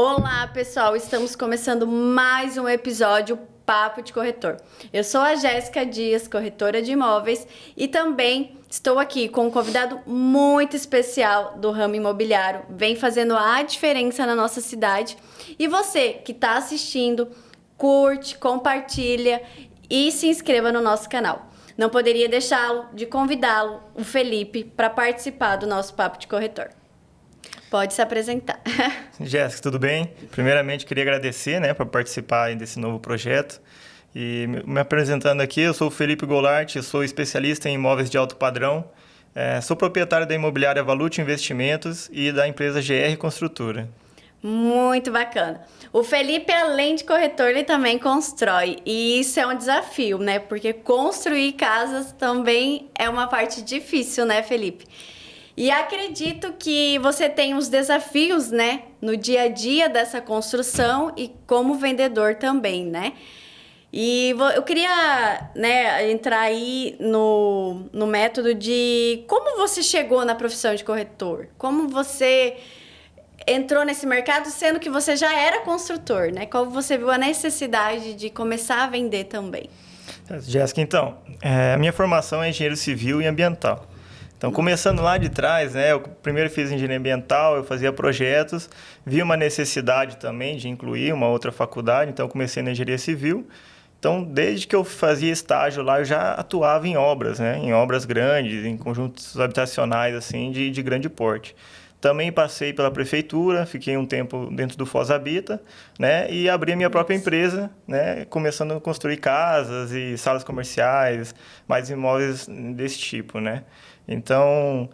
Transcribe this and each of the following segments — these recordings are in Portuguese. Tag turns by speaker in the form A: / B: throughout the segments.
A: Olá, pessoal! Estamos começando mais um episódio Papo de Corretor. Eu sou a Jéssica Dias, corretora de imóveis, e também estou aqui com um convidado muito especial do ramo imobiliário, vem fazendo a diferença na nossa cidade. E você que está assistindo, curte, compartilha e se inscreva no nosso canal. Não poderia deixá-lo de convidá-lo, o Felipe, para participar do nosso Papo de Corretor. Pode se apresentar.
B: Jéssica, tudo bem? Primeiramente, queria agradecer, por participar desse novo projeto. E me apresentando aqui, eu sou o Felipe Goulart, eu sou especialista em imóveis de alto padrão, sou proprietário da imobiliária Valute Investimentos e da empresa GR Construtora.
A: Muito bacana. O Felipe, além de corretor, ele também constrói. E isso é um desafio, né? Porque construir casas também é uma parte difícil, né, Felipe? E acredito que você tem os desafios, né, no dia a dia dessa construção e como vendedor também, né? E eu queria, entrar aí no método de como você chegou na profissão de corretor. Como você entrou nesse mercado, sendo que você já era construtor, né? Como você viu a necessidade de começar a vender também?
B: Jéssica, então, a minha formação é engenheiro civil e ambiental. Então, começando lá de trás, eu primeiro fiz engenharia ambiental, eu fazia projetos, vi uma necessidade também de incluir uma outra faculdade, então eu comecei na engenharia civil. Então, desde que eu fazia estágio lá, eu já atuava em obras, em obras grandes, em conjuntos habitacionais assim, de grande porte. Também passei pela prefeitura, fiquei um tempo dentro do Foz Habita, e abri a minha própria empresa, começando a construir casas e salas comerciais, mais imóveis desse tipo, Então,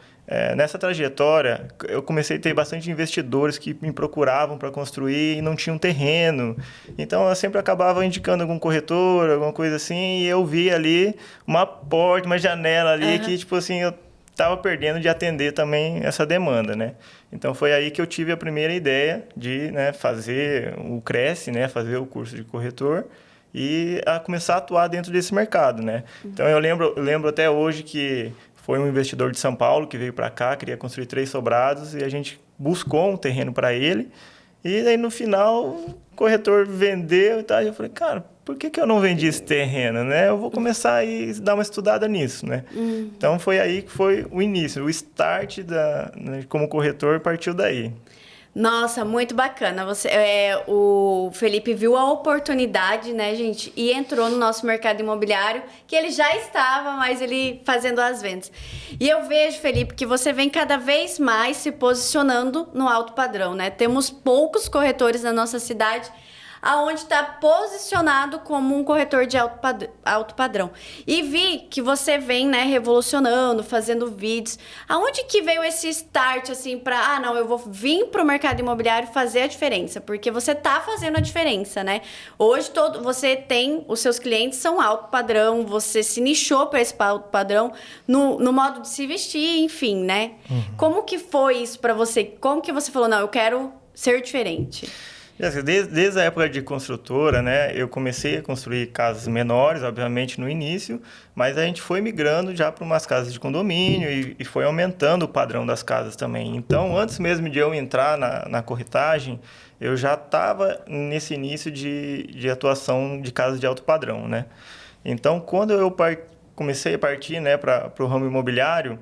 B: nessa trajetória, eu comecei a ter bastante investidores que me procuravam para construir e não tinham terreno. Então, eu sempre acabava indicando algum corretor, alguma coisa assim, e eu vi ali uma porta, uma janela ali que, eu estava perdendo de atender também essa demanda, Então, foi aí que eu tive a primeira ideia de fazer o Cresce, fazer o curso de corretor e começar a atuar dentro desse mercado, Então, eu lembro até hoje que foi um investidor de São Paulo que veio para cá, queria construir 3 sobrados e a gente buscou um terreno para ele. E aí, no final, o corretor vendeu e tal. E eu falei, cara, por que eu não vendi esse terreno, Eu vou começar a dar uma estudada nisso, Então, foi aí que foi o início. O start como corretor partiu daí.
A: Nossa, muito bacana. O Felipe viu a oportunidade, gente? E entrou no nosso mercado imobiliário, que ele já estava, mas ele fazendo as vendas. E eu vejo, Felipe, que você vem cada vez mais se posicionando no alto padrão, Temos poucos corretores na nossa cidade aonde está posicionado como um corretor de alto padrão. E vi que você vem, revolucionando, fazendo vídeos. Aonde que veio esse start, assim, para, não, eu vou vir para o mercado imobiliário fazer a diferença? Porque você tá fazendo a diferença, Hoje, você tem, os seus clientes são alto padrão, você se nichou para esse alto padrão no modo de se vestir, enfim,
B: Uhum.
A: Como que foi isso para você? Como que você falou, não, eu quero ser diferente?
B: Desde a época de construtora, eu comecei a construir casas menores, obviamente, no início, mas a gente foi migrando já para umas casas de condomínio e foi aumentando o padrão das casas também. Então, antes mesmo de eu entrar na corretagem, eu já estava nesse início de atuação de casas de alto padrão, Então, quando eu comecei a partir para o ramo imobiliário,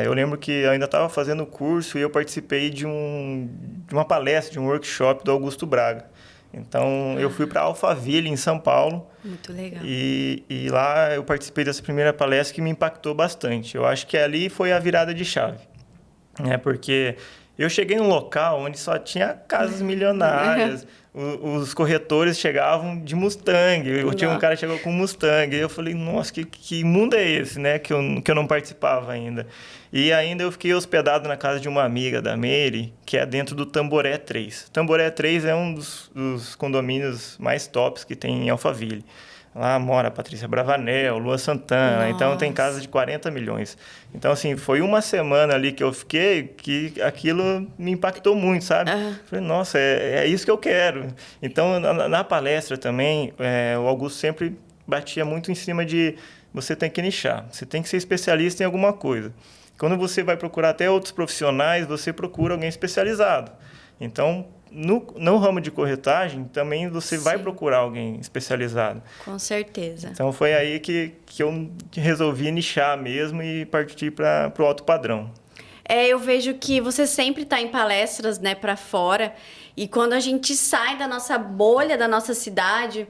B: eu lembro que eu ainda estava fazendo o curso e eu participei de uma palestra, de um workshop do Augusto Braga. Então, eu fui para Alphaville, em São Paulo.
A: Muito legal.
B: E lá eu participei dessa primeira palestra que me impactou bastante. Eu acho que ali foi a virada de chave. Porque eu cheguei num local onde só tinha casas milionárias. Os corretores chegavam de Mustang. Tinha um cara que chegou com Mustang. E eu falei, nossa, que mundo é esse, que eu não participava ainda. E ainda eu fiquei hospedado na casa de uma amiga da Mary, que é dentro do Tamboré 3. Tamboré 3 é um dos condomínios mais tops que tem em Alphaville. Lá mora a Patrícia Bravanel, Lua Santana,
A: Nossa.
B: Então tem casa de 40 milhões. Então, assim, foi uma semana ali que eu fiquei que aquilo me impactou muito, sabe? Falei, nossa, é isso que eu quero. Então, na palestra também, o Augusto sempre batia muito em cima de você tem que nichar, você tem que ser especialista em alguma coisa. Quando você vai procurar até outros profissionais, você procura alguém especializado. Então, no ramo de corretagem, também você vai procurar alguém especializado.
A: Com certeza.
B: Então, foi aí que eu resolvi nichar mesmo e partir para o alto padrão.
A: Eu vejo que você sempre está em palestras, né, para fora. E quando a gente sai da nossa bolha, da nossa cidade,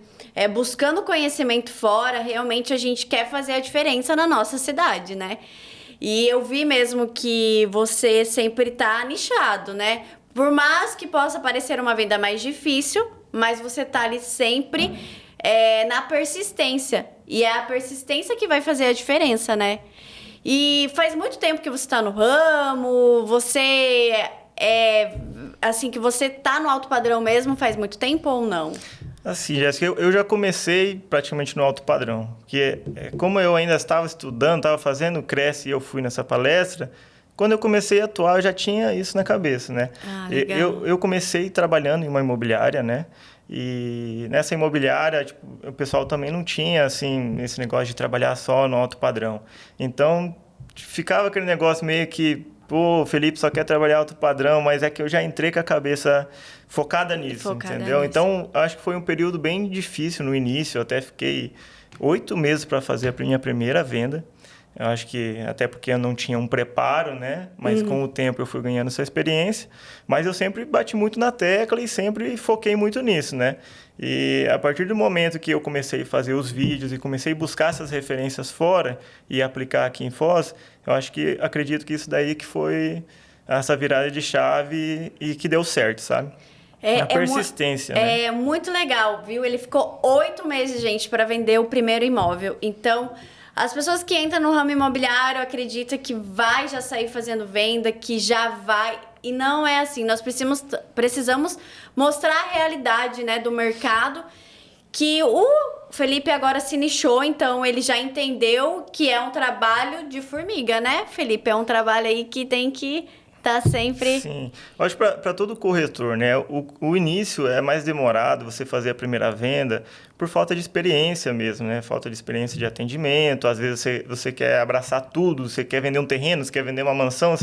A: buscando conhecimento fora, realmente a gente quer fazer a diferença na nossa cidade, né? E eu vi mesmo que você sempre tá nichado, né? Por mais que possa parecer uma venda mais difícil, mas você tá ali sempre na persistência. E é a persistência que vai fazer a diferença, né? E faz muito tempo que você tá no ramo, assim, que você tá no alto padrão mesmo, faz muito tempo ou não?
B: Assim, Jéssica, eu já comecei praticamente no alto padrão, porque como eu ainda estava estudando, estava fazendo Cresce e eu fui nessa palestra, quando eu comecei a atuar, eu já tinha isso na cabeça, né?
A: Legal.
B: Eu comecei trabalhando em uma imobiliária, né? E nessa imobiliária, tipo, o pessoal também não tinha, assim, esse negócio de trabalhar só no alto padrão. Então, ficava aquele negócio meio que, pô, o Felipe só quer trabalhar alto padrão, mas é que eu já entrei com a cabeça focada nisso, entendeu?
A: Nisso.
B: Então, acho que foi um período bem difícil no início, eu até fiquei 8 meses para fazer a minha primeira venda. Eu acho que até porque eu não tinha um preparo, né? Mas com o tempo eu fui ganhando essa experiência. Mas eu sempre bati muito na tecla e sempre foquei muito nisso, né? E a partir do momento que eu comecei a fazer os vídeos e comecei a buscar essas referências fora e aplicar aqui em Foz, eu acredito que isso daí que foi essa virada de chave e que deu certo, sabe? A persistência, né?
A: É muito legal, viu? Ele ficou 8 meses, gente, para vender o primeiro imóvel. Então, as pessoas que entram no ramo imobiliário acreditam que vai já sair fazendo venda, que já vai... E não é assim. Nós precisamos mostrar a realidade, né, do mercado, que o Felipe agora se nichou, então ele já entendeu que é um trabalho de formiga, né, Felipe? É um trabalho aí que tem que... Tá sempre...
B: Sim. Eu acho que para todo corretor, né? O início é mais demorado, você fazer a primeira venda, por falta de experiência mesmo, né? Falta de experiência de atendimento. Às vezes você quer abraçar tudo, você quer vender um terreno, você quer vender uma mansão.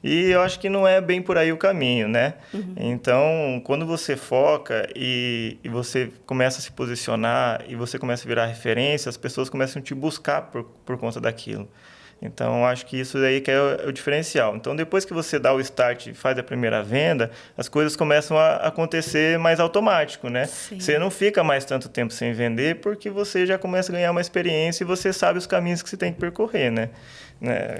B: E eu acho que não é bem por aí o caminho, né? Então, quando você foca e você começa a se posicionar e você começa a virar referência, as pessoas começam a te buscar por conta daquilo. Então, acho que isso daí que é o diferencial. Então, depois que você dá o start e faz a primeira venda, as coisas começam a acontecer mais automático, né?
A: Sim.
B: Você não fica mais tanto tempo sem vender porque você já começa a ganhar uma experiência e você sabe os caminhos que você tem que percorrer, né?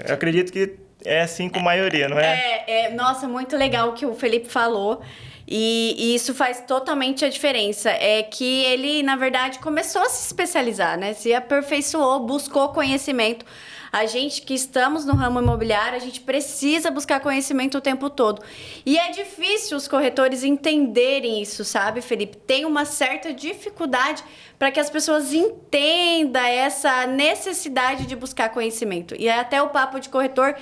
B: Eu acredito que é assim com a maioria, não é?
A: Nossa, muito legal o que o Felipe falou. E isso faz totalmente a diferença. É que ele, na verdade, começou a se especializar, né? Se aperfeiçoou, buscou conhecimento. A gente que estamos no ramo imobiliário, a gente precisa buscar conhecimento o tempo todo. E é difícil os corretores entenderem isso, sabe, Felipe? Tem uma certa dificuldade para que as pessoas entendam essa necessidade de buscar conhecimento. E até o Papo de Corretor,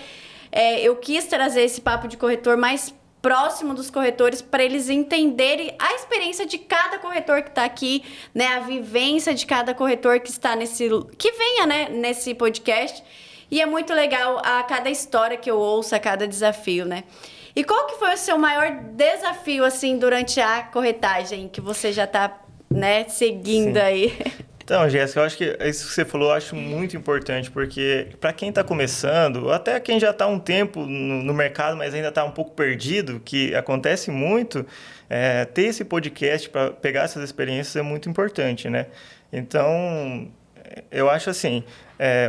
A: eu quis trazer esse Papo de Corretor mais próximo dos corretores para eles entenderem a experiência de cada corretor que está aqui, né? A vivência de cada corretor que está que venha, né, nesse podcast. E é muito legal a cada história que eu ouço, a cada desafio, né? E qual que foi o seu maior desafio, assim, durante a corretagem que você já está, né, seguindo aí?
B: Então, Jéssica, eu acho que isso que você falou eu acho muito importante, porque para quem está começando, até quem já está há um tempo no mercado, mas ainda está um pouco perdido, que acontece muito, ter esse podcast para pegar essas experiências é muito importante, né? Então, eu acho assim,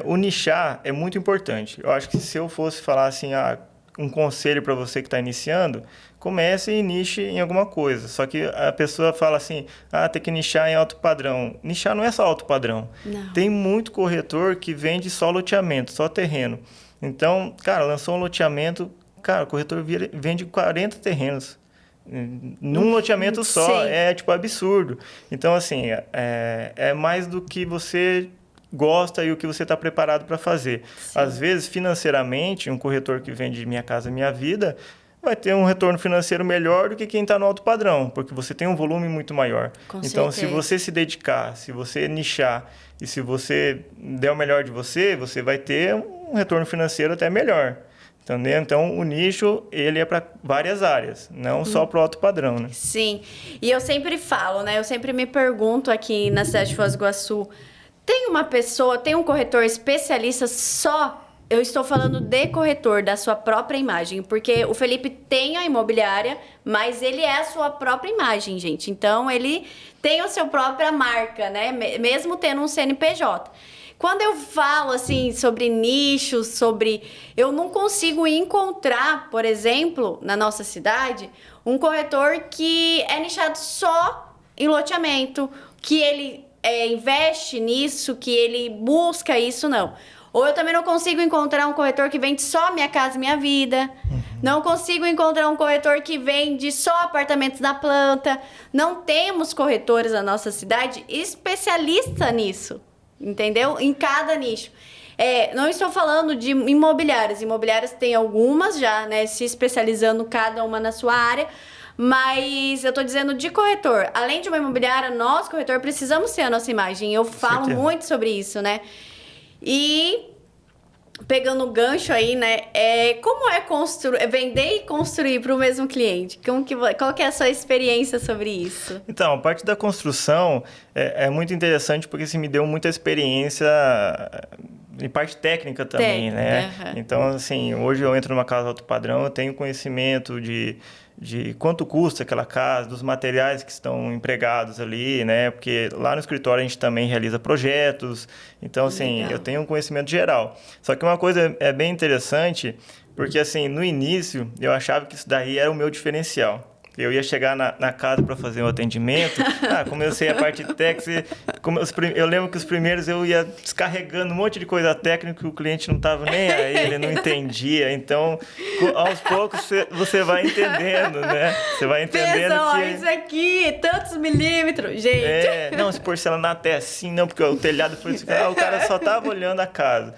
B: o nichar é muito importante. Eu acho que se eu fosse falar assim, um conselho para você que está iniciando, comece e niche em alguma coisa. Só que a pessoa fala assim, tem que nichar em alto padrão. Nichar não é só alto padrão.
A: Não.
B: Tem muito corretor que vende só loteamento, só terreno. Então, cara, lançou um loteamento, cara, o corretor vende 40 terrenos. Num loteamento só,
A: Sim.
B: é tipo absurdo. Então, assim, é mais do que você gosta e o que você está preparado para fazer.
A: Sim.
B: Às vezes, financeiramente, um corretor que vende Minha Casa Minha Vida vai ter um retorno financeiro melhor do que quem está no alto padrão, porque você tem um volume muito maior.
A: Com
B: então,
A: certeza.
B: se você se dedicar, se você nichar e se você der o melhor de você, você vai ter um retorno financeiro até melhor. Entendeu? Então, o nicho, ele é para várias áreas, não só para o alto padrão, né?
A: Sim. E eu sempre falo, né? Eu sempre me pergunto aqui na cidade de Foz do Iguaçu, tem uma pessoa, tem um corretor especialista só? Eu estou falando de corretor, da sua própria imagem. Porque o Felipe tem a imobiliária, mas ele é a sua própria imagem, gente. Então, ele tem a sua própria marca, né? Mesmo tendo um CNPJ. Quando eu falo, assim, sobre nichos, sobre... Eu não consigo encontrar, por exemplo, na nossa cidade, um corretor que é nichado só em loteamento, que ele investe nisso, que ele busca isso, não. Ou eu também não consigo encontrar um corretor que vende só Minha Casa Minha Vida. Não consigo encontrar um corretor que vende só apartamentos da planta. Não temos corretores na nossa cidade especialistas nisso, entendeu? Em cada nicho. Não estou falando de imobiliárias. Imobiliárias tem algumas já, né? Se especializando cada uma na sua área. Mas eu tô dizendo de corretor. Além de uma imobiliária, nós, corretor, precisamos ter a nossa imagem. Eu falo muito sobre isso, né? E pegando o gancho aí, né? Como é vender e construir para o mesmo cliente? Qual que é a sua experiência sobre isso?
B: Então, a parte da construção é muito interessante porque me deu muita experiência em parte técnica também, né? Então, assim, hoje eu entro numa casa alto padrão, eu tenho conhecimento de quanto custa aquela casa, dos materiais que estão empregados ali, né? Porque lá no escritório a gente também realiza projetos. Então, assim, eu tenho um conhecimento geral. Só que uma coisa é bem interessante, porque, assim, no início eu achava que isso daí era o meu diferencial. Eu ia chegar na casa para fazer um atendimento. Como eu sei a parte técnica, eu lembro que os primeiros eu ia descarregando um monte de coisa técnica que o cliente não estava nem aí, ele não entendia. Então, aos poucos você vai entendendo, né? Você vai entendendo que...
A: isso aqui, tantos milímetros, gente.
B: Não, esse porcelanato é assim, não, porque o telhado foi assim. O cara só estava olhando a casa.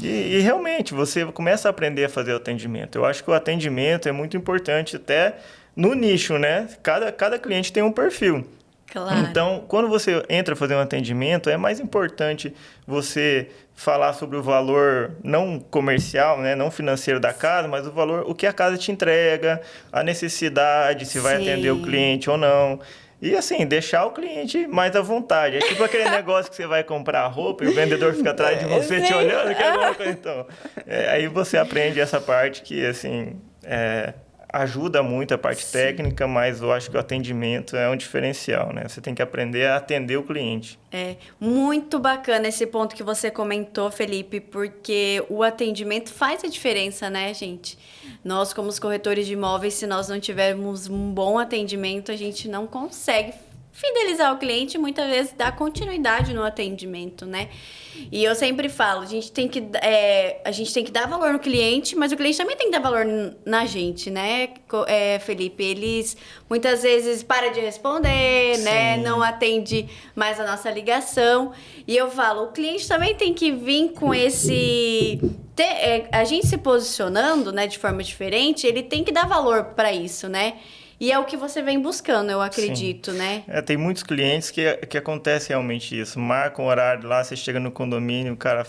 B: E realmente, você começa a aprender a fazer o atendimento. Eu acho que o atendimento é muito importante até... no nicho, né? Cada cliente tem um perfil.
A: Claro.
B: Então, quando você entra a fazer um atendimento, é mais importante você falar sobre o valor não comercial, né? Não financeiro da casa, mas o que a casa te entrega, a necessidade, se vai atender o cliente ou não. E assim, deixar o cliente mais à vontade. É tipo aquele negócio que você vai comprar roupa e o vendedor fica atrás de você te olhando. Que louco, então. Aí você aprende essa parte que, assim... ajuda muito a parte técnica, mas eu acho que o atendimento é um diferencial, né? Você tem que aprender a atender o cliente.
A: Muito bacana esse ponto que você comentou, Felipe, porque o atendimento faz a diferença, né, gente? Nós, como os corretores de imóveis, se nós não tivermos um bom atendimento, a gente não consegue fidelizar o cliente e muitas vezes dar continuidade no atendimento, né? E eu sempre falo, a gente tem que dar valor no cliente, mas o cliente também tem que dar valor na gente, né, Felipe? Eles muitas vezes param de responder, né? Não atende mais a nossa ligação. E eu falo, o cliente também tem que vir com a gente se posicionando, né, de forma diferente, ele tem que dar valor para isso, né? E é o que você vem buscando, eu acredito, né?
B: Tem muitos clientes que acontece realmente isso. Marca um horário lá, você chega no condomínio, o cara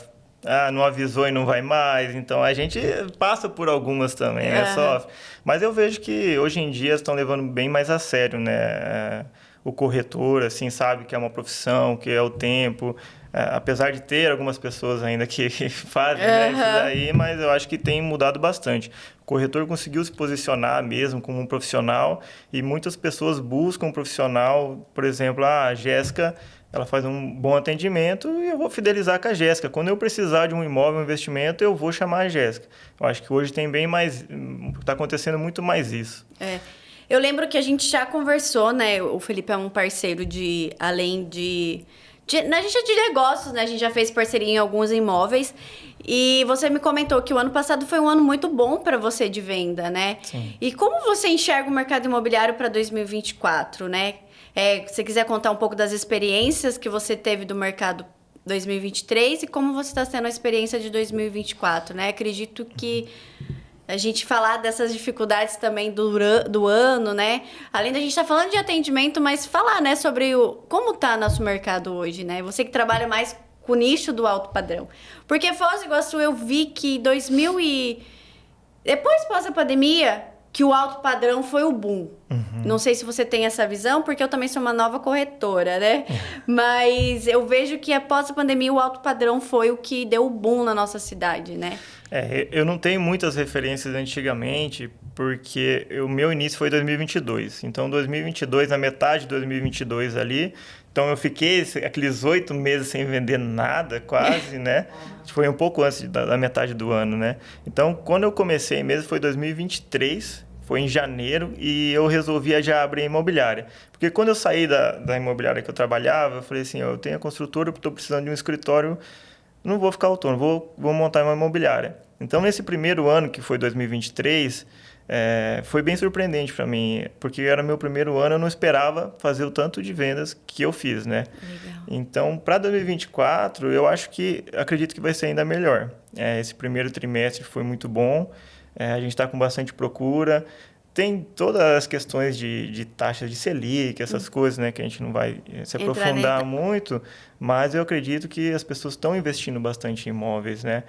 B: não avisou e não vai mais. Então, a gente passa por algumas também, né? Sofre. Mas eu vejo que hoje em dia estão levando bem mais a sério, né? O corretor, assim, sabe que é uma profissão, que é o tempo. Apesar de ter algumas pessoas ainda que fazem isso daí, mas eu acho que tem mudado bastante. O corretor conseguiu se posicionar mesmo como um profissional e muitas pessoas buscam um profissional, por exemplo, a Jéssica, ela faz um bom atendimento e eu vou fidelizar com a Jéssica. Quando eu precisar de um imóvel, um investimento, eu vou chamar a Jéssica. Eu acho que hoje tem bem mais, está acontecendo muito mais isso.
A: Eu lembro que a gente já conversou, né? O Felipe é um parceiro além de a gente é de negócios, né? A gente já fez parceria em alguns imóveis. E você me comentou que o ano passado foi um ano muito bom para você de venda, né?
B: Sim.
A: E como você enxerga o mercado imobiliário para 2024, né? Se você quiser contar um pouco das experiências que você teve do mercado 2023 e como você está tendo a experiência de 2024, né? Acredito que a gente falar dessas dificuldades também do ano, né? Além da gente estar falando de atendimento, mas falar, né, sobre como está nosso mercado hoje, né? Você que trabalha mais com o nicho do alto padrão. Porque Foz do Iguaçu, eu vi que Depois, pós a pandemia, que o alto padrão foi o boom. Não sei se você tem essa visão, porque eu também sou uma nova corretora, né? Mas eu vejo que após a pandemia, o alto padrão foi o que deu o boom na nossa cidade, né?
B: Eu não tenho muitas referências antigamente, porque o meu início foi em 2022. Então, 2022, na metade de 2022 ali, então eu fiquei aqueles 8 meses sem vender nada, quase, né? Foi um pouco antes da metade do ano, né? Então, quando eu comecei mesmo foi 2023, foi em janeiro, e eu resolvi já abrir a imobiliária. Porque quando eu saí da imobiliária que eu trabalhava, eu falei assim, eu tenho a construtora, estou precisando de um escritório, não vou ficar autônomo, vou montar uma imobiliária. Então, nesse primeiro ano, que foi 2023, foi bem surpreendente para mim, porque era meu primeiro ano, eu não esperava fazer o tanto de vendas que eu fiz, né?
A: Legal.
B: Então, para 2024, acredito que vai ser ainda melhor. Esse primeiro trimestre foi muito bom, a gente está com bastante procura. Tem todas as questões de taxa de Selic, essas coisas, né, que a gente não vai se aprofundar muito, mas eu acredito que as pessoas estão investindo bastante em imóveis, né,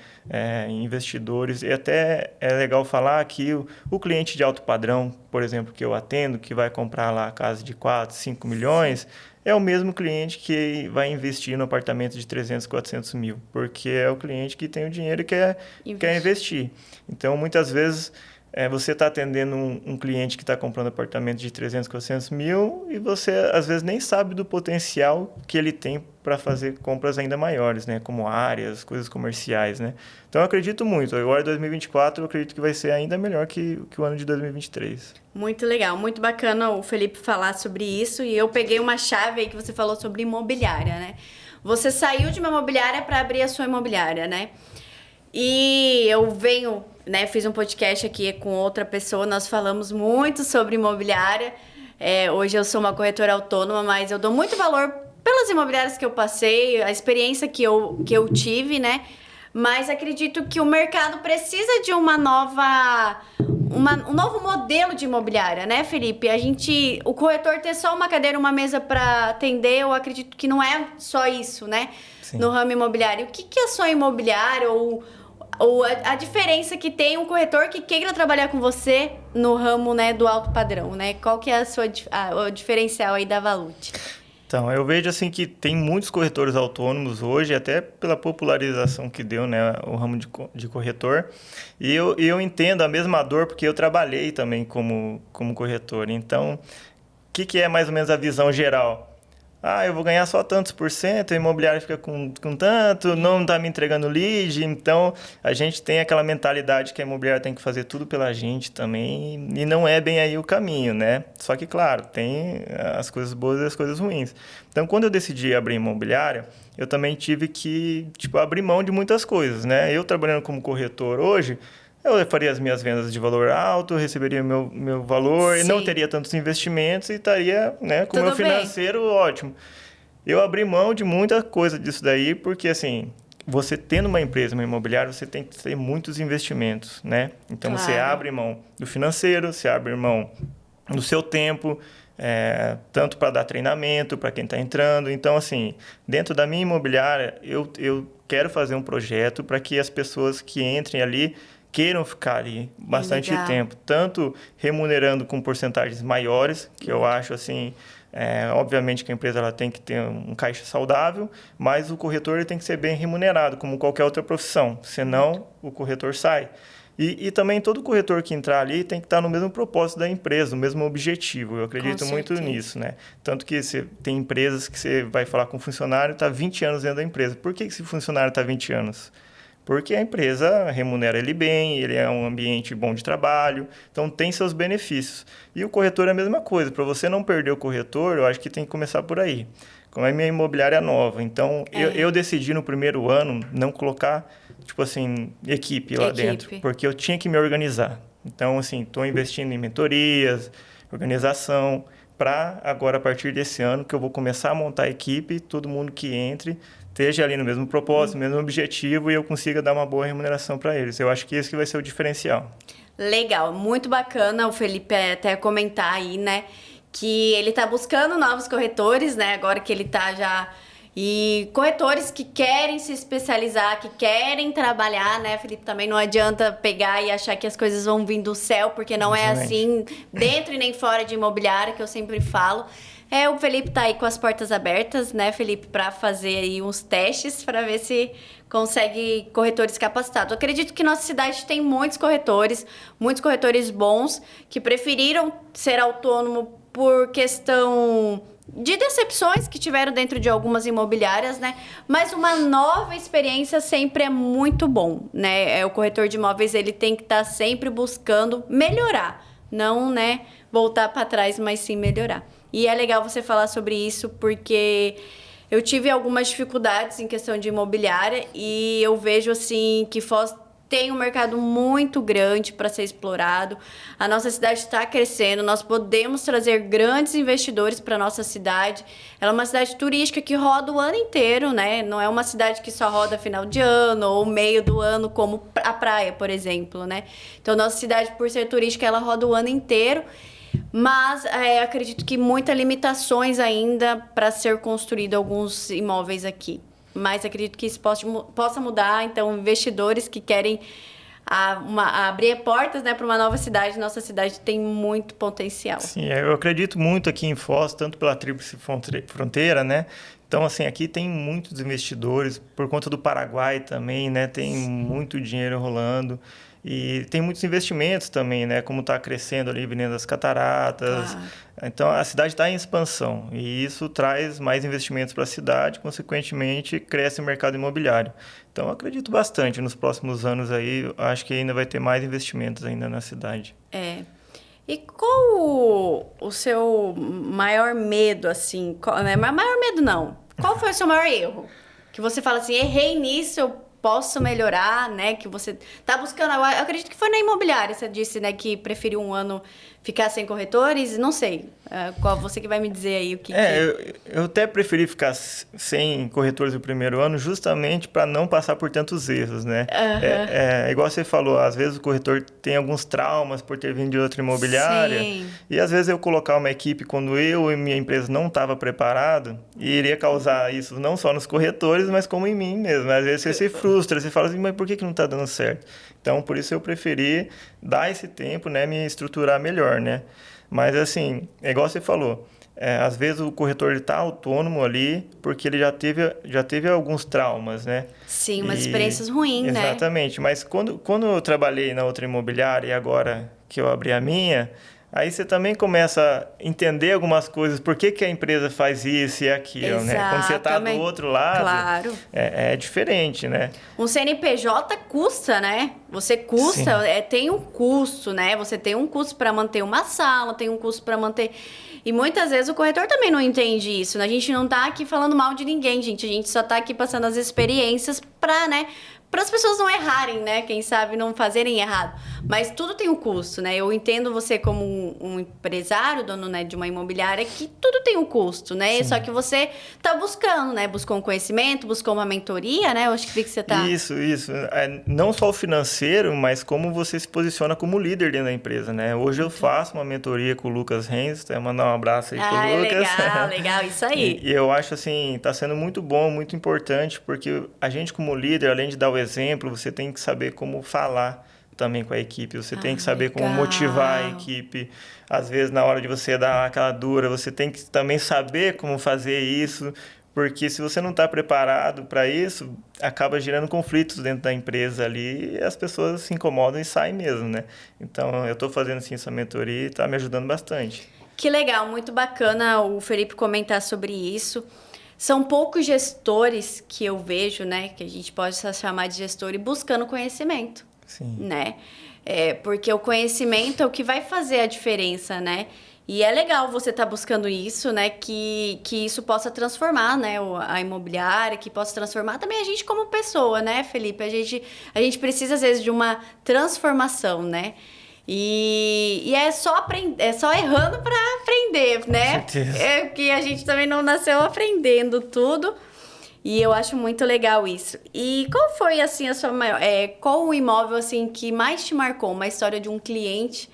B: em investidores. E até é legal falar que o cliente de alto padrão, por exemplo, que eu atendo, que vai comprar lá a casa de 4, 5 milhões, é o mesmo cliente que vai investir no apartamento de 300, 400 mil, porque é o cliente que tem o dinheiro e quer investir. Então, muitas vezes, você está atendendo um cliente que está comprando apartamento de 300, 400 mil e você, às vezes, nem sabe do potencial que ele tem para fazer compras ainda maiores, né? Como áreas, coisas comerciais, né? Então, eu acredito muito. Agora, 2024, eu acredito que vai ser ainda melhor que o ano de 2023.
A: Muito legal, muito bacana o Felipe falar sobre isso. E eu peguei uma chave aí que você falou sobre imobiliária, né? Você saiu de uma imobiliária para abrir a sua imobiliária, né? E eu venho, né, fiz um podcast aqui com outra pessoa, nós falamos muito sobre imobiliária. Hoje eu sou uma corretora autônoma, mas eu dou muito valor pelas imobiliárias que eu passei, a experiência que eu tive, né? Mas acredito que o mercado precisa de um novo modelo de imobiliária, né, Felipe? O corretor ter só uma cadeira, uma mesa para atender, eu acredito que não é só isso, né? Sim. No ramo imobiliário. O que é só imobiliário ou a diferença que tem um corretor que queira trabalhar com você no ramo, né, do alto padrão, né? Qual que é o diferencial aí da Valute?
B: Então, eu vejo assim que tem muitos corretores autônomos hoje, até pela popularização que deu, né, o ramo de corretor. E eu entendo a mesma dor, porque eu trabalhei também como corretor. Então, o que é mais ou menos a visão geral? Eu vou ganhar só tantos por cento, a imobiliária fica com tanto, não está me entregando lead. Então, a gente tem aquela mentalidade que a imobiliária tem que fazer tudo pela gente também, e não é bem aí o caminho, né? Só que, claro, tem as coisas boas e as coisas ruins. Então, quando eu decidi abrir imobiliária, eu também tive que, abrir mão de muitas coisas, né? Eu trabalhando como corretor hoje, eu faria as minhas vendas de valor alto, receberia meu valor, e não teria tantos investimentos e estaria, né, com o meu financeiro ótimo. Eu abri mão de muita coisa disso daí, porque assim, você tendo uma empresa, uma imobiliária, você tem que ter muitos investimentos, né? Então, claro, você abre mão do financeiro, você abre mão do seu tempo, tanto para dar treinamento para quem está entrando. Então, assim, dentro da minha imobiliária, eu quero fazer um projeto para que as pessoas que entrem ali queiram ficar ali bastante tempo, tanto remunerando com porcentagens maiores, que eu acho assim, obviamente que a empresa ela tem que ter um caixa saudável, mas o corretor ele tem que ser bem remunerado, como qualquer outra profissão, senão o corretor sai. E também todo corretor que entrar ali tem que estar no mesmo propósito da empresa, no mesmo objetivo. Eu acredito muito nisso, né? Tanto que tem empresas que você vai falar com um funcionário, está 20 anos dentro da empresa. Por que esse funcionário está 20 anos? Porque a empresa remunera ele bem, ele é um ambiente bom de trabalho, então tem seus benefícios. E o corretor é a mesma coisa. Para você não perder o corretor, eu acho que tem que começar por aí. Como é minha imobiliária nova, então eu decidi no primeiro ano não colocar, equipe lá dentro, porque eu tinha que me organizar. Então, assim, estou investindo em mentorias, organização, para agora, a partir desse ano, que eu vou começar a montar a equipe, todo mundo que entre esteja ali no mesmo propósito, no mesmo objetivo, e eu consiga dar uma boa remuneração para eles. Eu acho que esse que vai ser o diferencial.
A: Legal, muito bacana o Felipe até comentar aí, né, que ele está buscando novos corretores, né, agora que ele está já E corretores que querem se especializar, que querem trabalhar, né, Felipe? Também não adianta pegar e achar que as coisas vão vir do céu, porque não é assim, dentro e nem fora de imobiliária, que eu sempre falo. O Felipe tá aí com as portas abertas, né, Felipe, para fazer aí uns testes para ver se consegue corretores capacitados. Eu acredito que nossa cidade tem muitos corretores bons, que preferiram ser autônomo por questão de decepções que tiveram dentro de algumas imobiliárias, né? Mas uma nova experiência sempre é muito bom, né? O corretor de imóveis, ele tem que estar sempre buscando melhorar, não, né, voltar para trás, mas sim melhorar. E é legal você falar sobre isso, porque eu tive algumas dificuldades em questão de imobiliária e eu vejo, assim, que Foz tem um mercado muito grande para ser explorado. A nossa cidade está crescendo, nós podemos trazer grandes investidores para a nossa cidade. Ela é uma cidade turística que roda o ano inteiro, né? Não é uma cidade que só roda final de ano ou meio do ano, como a praia, por exemplo, né? Então, nossa cidade, por ser turística, ela roda o ano inteiro. Mas acredito que muitas limitações ainda para ser construído alguns imóveis aqui. Mas acredito que isso possa mudar. Então, investidores que querem abrir portas, né, para uma nova cidade, nossa cidade tem muito potencial.
B: Sim, eu acredito muito aqui em Foz, tanto pela Tríplice Fronteira, né? Então, assim, aqui tem muitos investidores, por conta do Paraguai também, né? Tem muito dinheiro rolando. E tem muitos investimentos também, né? Como está crescendo ali, Avenida das Cataratas.
A: Claro.
B: Então, a cidade está em expansão. E isso traz mais investimentos para a cidade, consequentemente, cresce o mercado imobiliário. Então, eu acredito bastante nos próximos anos aí. Acho que ainda vai ter mais investimentos ainda na cidade.
A: E qual o seu maior medo, assim? Maior medo não. Qual foi o seu maior erro? Que você fala assim, errei nisso, eu posso melhorar, né? Que você tá buscando agora. Eu acredito que foi na imobiliária, você disse, né, que preferiu um ano ficar sem corretores. Não sei. Qual você que vai me dizer aí o que.
B: Eu até preferi ficar sem corretores no primeiro ano, justamente para não passar por tantos erros, né? Igual você falou, às vezes o corretor tem alguns traumas por ter vindo de outra imobiliária.
A: Sim.
B: E às vezes eu colocar uma equipe quando eu e minha empresa não estava preparado, e iria causar isso não só nos corretores, mas como em mim mesmo. Às vezes você se frustra, você fala assim, mas por que não está dando certo? Então, por isso eu preferi dar esse tempo, né, me estruturar melhor, né? Mas, assim, é igual você falou, às vezes o corretor está autônomo ali porque ele já teve alguns traumas, né?
A: Sim, umas experiências ruins, né?
B: Exatamente, mas quando eu trabalhei na outra imobiliária e agora que eu abri a minha, aí você também começa a entender algumas coisas, por que a empresa faz isso e aquilo, né? Quando você está do outro lado,
A: claro,
B: é diferente, né?
A: Um CNPJ custa, né? Você custa, tem um custo, né? Você tem um custo para manter uma sala, tem um custo para manter... E muitas vezes o corretor também não entende isso, né? A gente não tá aqui falando mal de ninguém, gente. A gente só tá aqui passando as experiências para, né? Para as pessoas não errarem, né? Quem sabe não fazerem errado. Mas tudo tem um custo, né? Eu entendo você como um empresário, dono, né, de uma imobiliária, que tudo tem um custo, né? Sim. Só que você tá buscando, né? Buscou um conhecimento, buscou uma mentoria, né? Eu acho que você tá...
B: Isso. Não só o financeiro, mas como você se posiciona como líder dentro da empresa, né? Hoje eu faço uma mentoria com o Lucas Renz, até mandar um abraço aí pro Lucas.
A: Legal, isso aí.
B: E eu acho, assim, tá sendo muito bom, muito importante, porque a gente como líder, além de dar o exemplo, você tem que saber como falar também com a equipe, você tem que saber como motivar a equipe. Às vezes, na hora de você dar aquela dura, você tem que também saber como fazer isso, porque se você não está preparado para isso, acaba gerando conflitos dentro da empresa ali e as pessoas se incomodam e saem mesmo, né? Então, eu estou fazendo, assim, essa mentoria e está me ajudando bastante.
A: Que legal, muito bacana o Felipe comentar sobre isso. São poucos gestores que eu vejo, né, que a gente pode chamar de gestor e buscando conhecimento.
B: Sim.
A: Né? Porque o conhecimento é o que vai fazer a diferença, né? E é legal você estar buscando isso, né? Que isso possa transformar, né? A imobiliária, que possa transformar também a gente como pessoa, né, Felipe? A gente precisa, às vezes, de uma transformação, né? E é só errando para aprender, né?
B: Com certeza.
A: Que a gente também não nasceu aprendendo tudo. E eu acho muito legal isso. E qual foi, assim, a sua maior... qual o imóvel, assim, que mais te marcou? Uma história de um cliente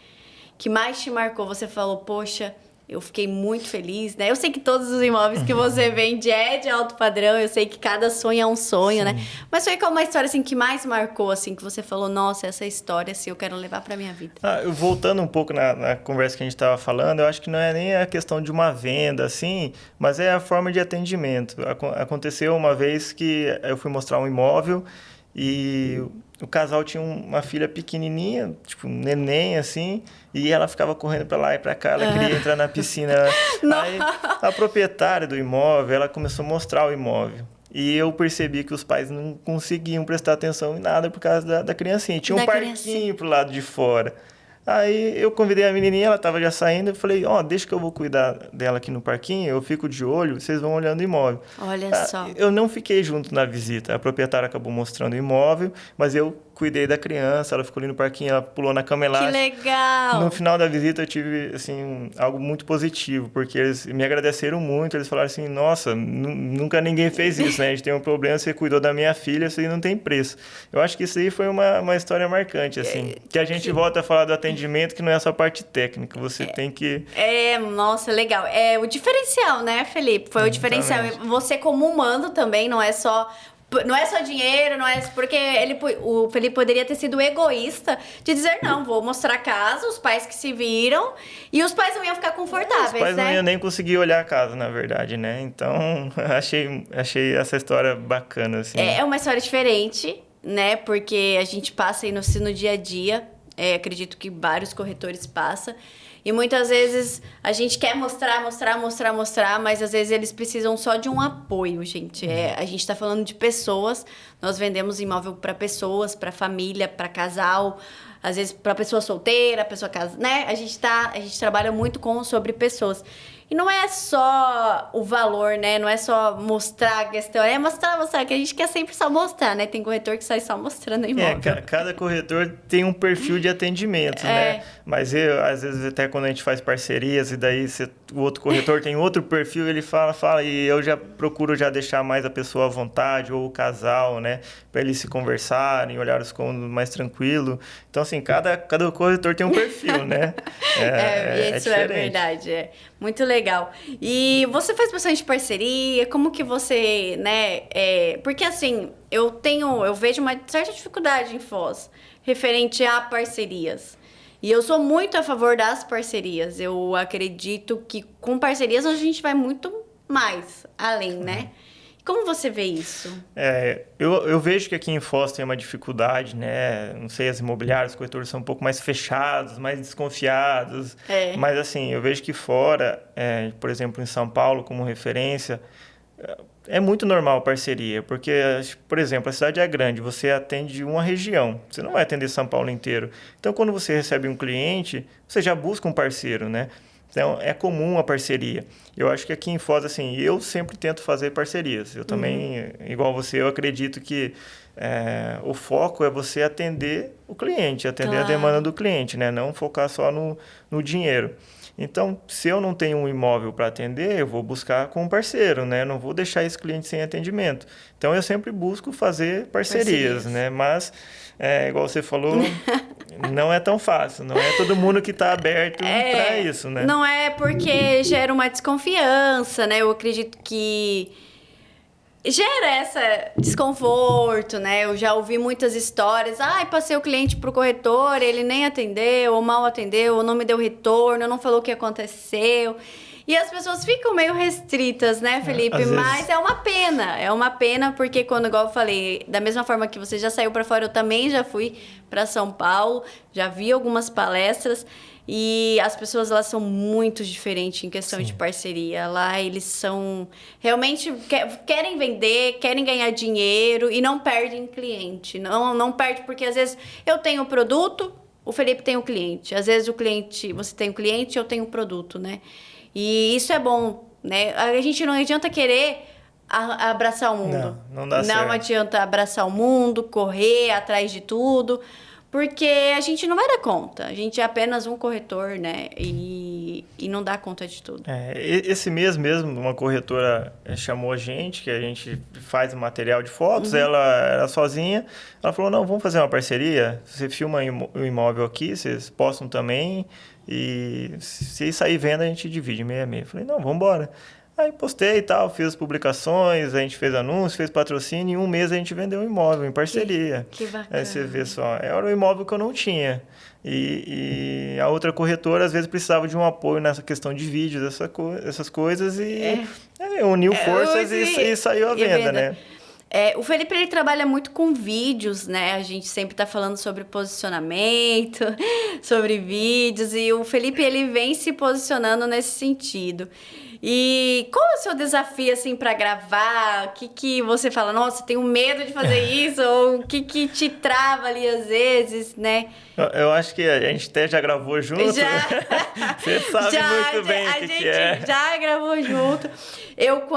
A: que mais te marcou? Você falou, poxa, Eu fiquei muito feliz, né? Eu sei que todos os imóveis que você vende é de alto padrão, eu sei que cada sonho é um sonho, né? Mas foi qual uma história, assim, que mais marcou, assim, que você falou, nossa, essa história, assim, eu quero levar pra minha vida.
B: Voltando um pouco na conversa que a gente estava falando, eu acho que não é nem a questão de uma venda, assim, mas é a forma de atendimento. Aconteceu uma vez que eu fui mostrar um imóvel e o casal tinha uma filha pequenininha, tipo um neném, assim, e ela ficava correndo para lá e para cá, ela queria entrar na piscina. Aí a proprietária do imóvel, ela começou a mostrar o imóvel. E eu percebi que os pais não conseguiam prestar atenção em nada por causa da criancinha. Tinha um parquinho pro lado de fora. Aí eu convidei a menininha, ela estava já saindo, eu falei, deixa que eu vou cuidar dela aqui no parquinho, eu fico de olho, vocês vão olhando o imóvel.
A: Olha só.
B: Eu não fiquei junto na visita, a proprietária acabou mostrando o imóvel, mas eu cuidei da criança, ela ficou ali no parquinho, ela pulou na cama elástica.
A: Que legal!
B: No final da visita eu tive, assim, algo muito positivo, porque eles me agradeceram muito, eles falaram assim, nossa, nunca ninguém fez isso, né? A gente tem um problema, você cuidou da minha filha, isso aí não tem preço. Eu acho que isso aí foi uma história marcante, assim, que a gente volta a falar do atendimento, que não é só parte técnica, você tem que...
A: Nossa, legal. É o diferencial, né, Felipe? Foi o diferencial. Você como humano também, não é só dinheiro, não é... Porque o Felipe poderia ter sido egoísta de dizer, não, vou mostrar a casa, os pais que se viram, e os pais não iam ficar confortáveis,
B: os pais
A: né?
B: não iam nem conseguir olhar a casa, na verdade, né? Então, achei essa história bacana, assim.
A: É uma história diferente, né? Porque a gente passa aí no dia a dia, acredito que vários corretores passam, e muitas vezes a gente quer mostrar, mas às vezes eles precisam só de um apoio, gente. A gente tá falando de pessoas, nós vendemos imóvel para pessoas, para família, para casal, às vezes para pessoa solteira, pessoa casada, né? A gente trabalha muito sobre pessoas. E não é só o valor, né? Não é só mostrar a questão. É mostrar, que a gente quer sempre só mostrar, né? Tem corretor que sai só mostrando o imóvel.
B: Cada corretor tem um perfil de atendimento, né? Mas às vezes, até quando a gente faz parcerias, e daí o outro corretor tem outro perfil, ele fala, e eu já procuro deixar mais a pessoa à vontade, ou o casal, né? Para eles se conversarem, olhar os cômodos mais tranquilo. Então, assim, cada corretor tem um perfil, né?
A: Isso é verdade, muito legal. E você faz bastante parceria? Como que você, né? Porque assim, eu vejo uma certa dificuldade em Foz referente a parcerias. E eu sou muito a favor das parcerias. Eu acredito que com parcerias a gente vai muito mais além, né? Como você vê isso?
B: Eu vejo que aqui em Foz tem uma dificuldade, né? Não sei, as imobiliárias, os corretores são um pouco mais fechados, mais desconfiados. Mas assim, eu vejo que fora, por exemplo, em São Paulo, como referência, é muito normal parceria, porque, por exemplo, a cidade é grande, você atende uma região, você não vai atender São Paulo inteiro. Então, quando você recebe um cliente, você já busca um parceiro, né? Então, é comum a parceria. Eu acho que aqui em Foz, assim, eu sempre tento fazer parcerias. Eu também, igual você, eu acredito que o foco é você atender o cliente, atender a demanda do cliente, né? Não focar só no dinheiro. Então, se eu não tenho um imóvel para atender, eu vou buscar com um parceiro, né? Não vou deixar esse cliente sem atendimento. Então, eu sempre busco fazer parcerias. Né? Mas, igual você falou, não é tão fácil. Não é todo mundo que está aberto para isso, né?
A: Não é porque gera uma desconfiança, né? Eu acredito que gera esse desconforto, né? Eu já ouvi muitas histórias. Passei o cliente pro corretor, ele nem atendeu, ou mal atendeu, ou não me deu retorno, não falou o que aconteceu. E as pessoas ficam meio restritas, né, Felipe? Mas é uma pena porque quando, igual eu falei, da mesma forma que você já saiu para fora, eu também já fui para São Paulo, já vi algumas palestras. E as pessoas, elas são muito diferentes em questão de parceria. Lá eles são... Realmente querem vender, querem ganhar dinheiro e não perdem cliente. Não perde porque, às vezes, eu tenho o produto, o Felipe tem o cliente. Às vezes, você tem o cliente, eu tenho o produto, né? E isso é bom, né? A gente não adianta querer abraçar o mundo.
B: Não dá certo.
A: Não adianta abraçar o mundo, correr atrás de tudo... Porque a gente não vai dar conta. A gente é apenas um corretor, né? E e não dá conta de tudo.
B: Esse mês mesmo, uma corretora chamou a gente, que a gente faz o material de fotos, ela era sozinha, ela falou, não, vamos fazer uma parceria, você filma o imóvel aqui, vocês postam também, e se sair venda a gente divide meio a meio. Falei, não, vamos embora. Aí postei e tal, fiz as publicações, a gente fez anúncio, fez patrocínio, e em um mês a gente vendeu um imóvel em parceria.
A: Que bacana.
B: Aí você vê só, era um imóvel que eu não tinha. E a outra corretora, às vezes, precisava de um apoio nessa questão de vídeos, essas coisas, e uniu forças e saiu à venda, né?
A: O Felipe, ele trabalha muito com vídeos, né? A gente sempre tá falando sobre posicionamento, sobre vídeos, e o Felipe, ele vem se posicionando nesse sentido. E qual é o seu desafio, assim, para gravar? O que você fala, nossa, tenho medo de fazer isso? Ou o que te trava ali, às vezes, né?
B: Eu acho que a gente até já gravou junto.
A: Já.
B: Você sabe muito bem o que é.
A: A gente já gravou junto. Eu,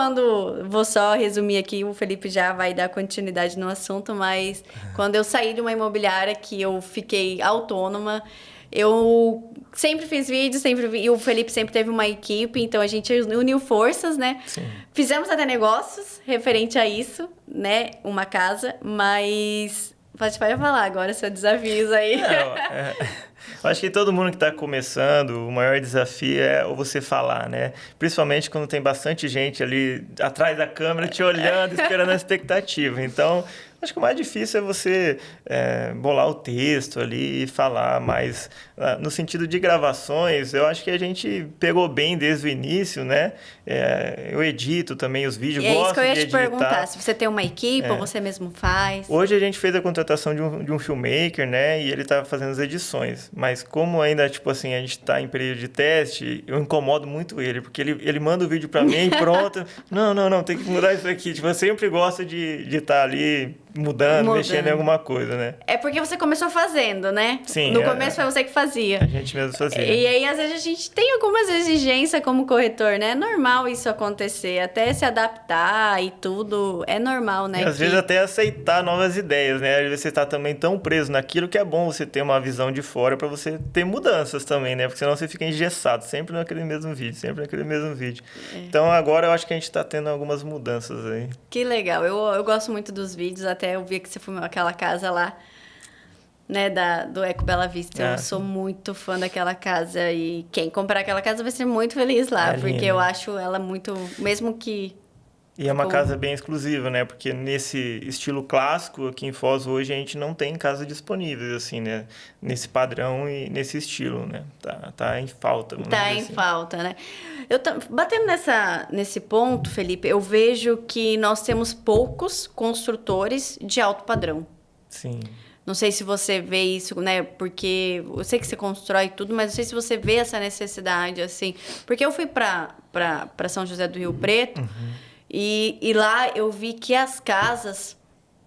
A: vou só resumir aqui, o Felipe já vai dar continuidade no assunto, mas quando eu saí de uma imobiliária que eu fiquei autônoma, eu sempre fiz vídeo, e o Felipe sempre teve uma equipe, então a gente uniu forças, né?
B: Sim.
A: Fizemos até negócios referente a isso, né? Uma casa, mas pode falar agora seus desafios aí.
B: Eu acho que todo mundo que está começando, o maior desafio é você falar, né? Principalmente quando tem bastante gente ali atrás da câmera te olhando, esperando a expectativa. Então, acho que o mais difícil é você bolar o texto ali e falar, mas no sentido de gravações, eu acho que a gente pegou bem desde o início, né? Eu edito também os vídeos, gosto de editar. É isso que eu ia te perguntar,
A: se você tem uma equipe ou você mesmo faz.
B: Hoje a gente fez a contratação de um filmmaker, né? E ele está fazendo as edições, mas como ainda, tipo assim, a gente está em período de teste, eu incomodo muito ele, porque ele manda o vídeo para mim e pronto. Não, tem que mudar isso aqui. Tipo, eu sempre gosto de estar ali mudando, mexendo em alguma coisa, né?
A: É porque você começou fazendo, né?
B: Sim.
A: No começo foi você que fazia.
B: A gente mesmo fazia.
A: E aí, às vezes, a gente tem algumas exigências como corretor, né? É normal isso acontecer, até se adaptar e tudo, é normal, né?
B: E às vezes até aceitar novas ideias, né? Às vezes você está também tão preso naquilo que é bom você ter uma visão de fora para você ter mudanças também, né? Porque senão você fica engessado, sempre naquele mesmo vídeo. Então agora eu acho que a gente está tendo algumas mudanças aí.
A: Que legal, eu gosto muito dos vídeos, até eu vi que você filmou aquela casa lá, né, do Eco Bela Vista. Eu sou muito fã daquela casa e quem comprar aquela casa vai ser muito feliz lá, porque eu acho ela muito, mesmo que...
B: E é uma casa bem exclusiva, né? Porque nesse estilo clássico, aqui em Foz hoje, a gente não tem casas disponíveis, assim, né? Nesse padrão e nesse estilo, né? Tá em falta.
A: Tá em falta, né? Batendo nesse ponto, Felipe, eu vejo que nós temos poucos construtores de alto padrão.
B: Sim.
A: Não sei se você vê isso, né? Porque eu sei que você constrói tudo, mas não sei se você vê essa necessidade, assim. Porque eu fui para São José do Rio Preto... E lá eu vi que as casas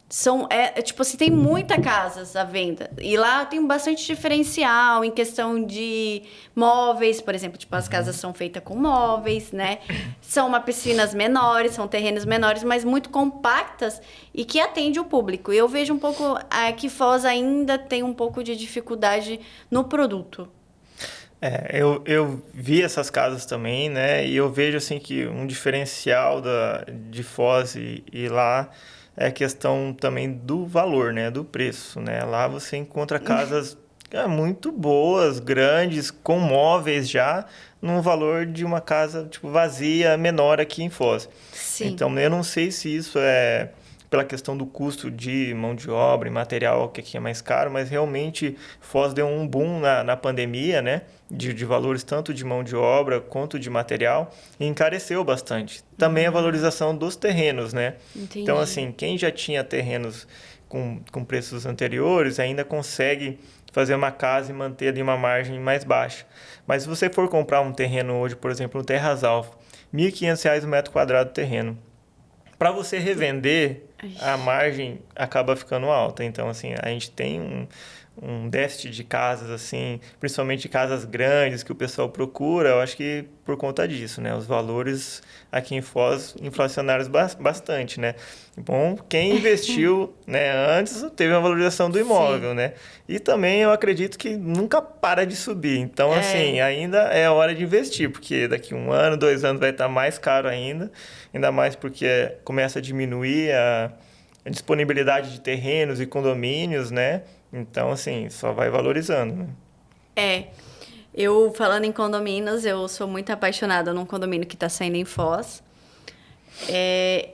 A: são... tipo assim, tem muitas casas à venda. E lá tem bastante diferencial em questão de móveis, por exemplo. Tipo, as casas são feitas com móveis, né? São piscinas menores, são terrenos menores, mas muito compactas e que atende o público. E eu vejo um pouco que Foz ainda tem um pouco de dificuldade no produto.
B: Eu vi essas casas também, né? E eu vejo assim que um diferencial de Foz e lá é a questão também do valor, né? Do preço, né? Lá você encontra casas muito boas, grandes, com móveis já, num valor de uma casa tipo vazia, menor aqui em Foz.
A: Sim.
B: Então eu não sei se isso é pela questão do custo de mão de obra e material, que aqui é mais caro, mas realmente Foz deu um boom na pandemia, né? De valores tanto de mão de obra quanto de material, e encareceu bastante. Também a valorização dos terrenos, né?
A: Entendi.
B: Então, assim, quem já tinha terrenos com preços anteriores ainda consegue fazer uma casa e manter ali uma margem mais baixa. Mas se você for comprar um terreno hoje, por exemplo, no Terras Alfa, R$ 1.500 o metro quadrado do terreno. Para você revender, a margem acaba ficando alta. Então, assim, a gente tem um déficit de casas, assim, principalmente casas grandes que o pessoal procura, eu acho que por conta disso, né? Os valores aqui em Foz inflacionaram bastante, né? Bom, quem investiu, né, antes teve uma valorização do imóvel, né? E também eu acredito que nunca para de subir. Então, assim, ainda é hora de investir, porque daqui 1 ano, 2 anos vai estar mais caro ainda mais porque começa a diminuir a disponibilidade de terrenos e condomínios, né? Então, assim, só vai valorizando, né?
A: Eu falando em condomínios, eu sou muito apaixonada num condomínio que está saindo em Foz.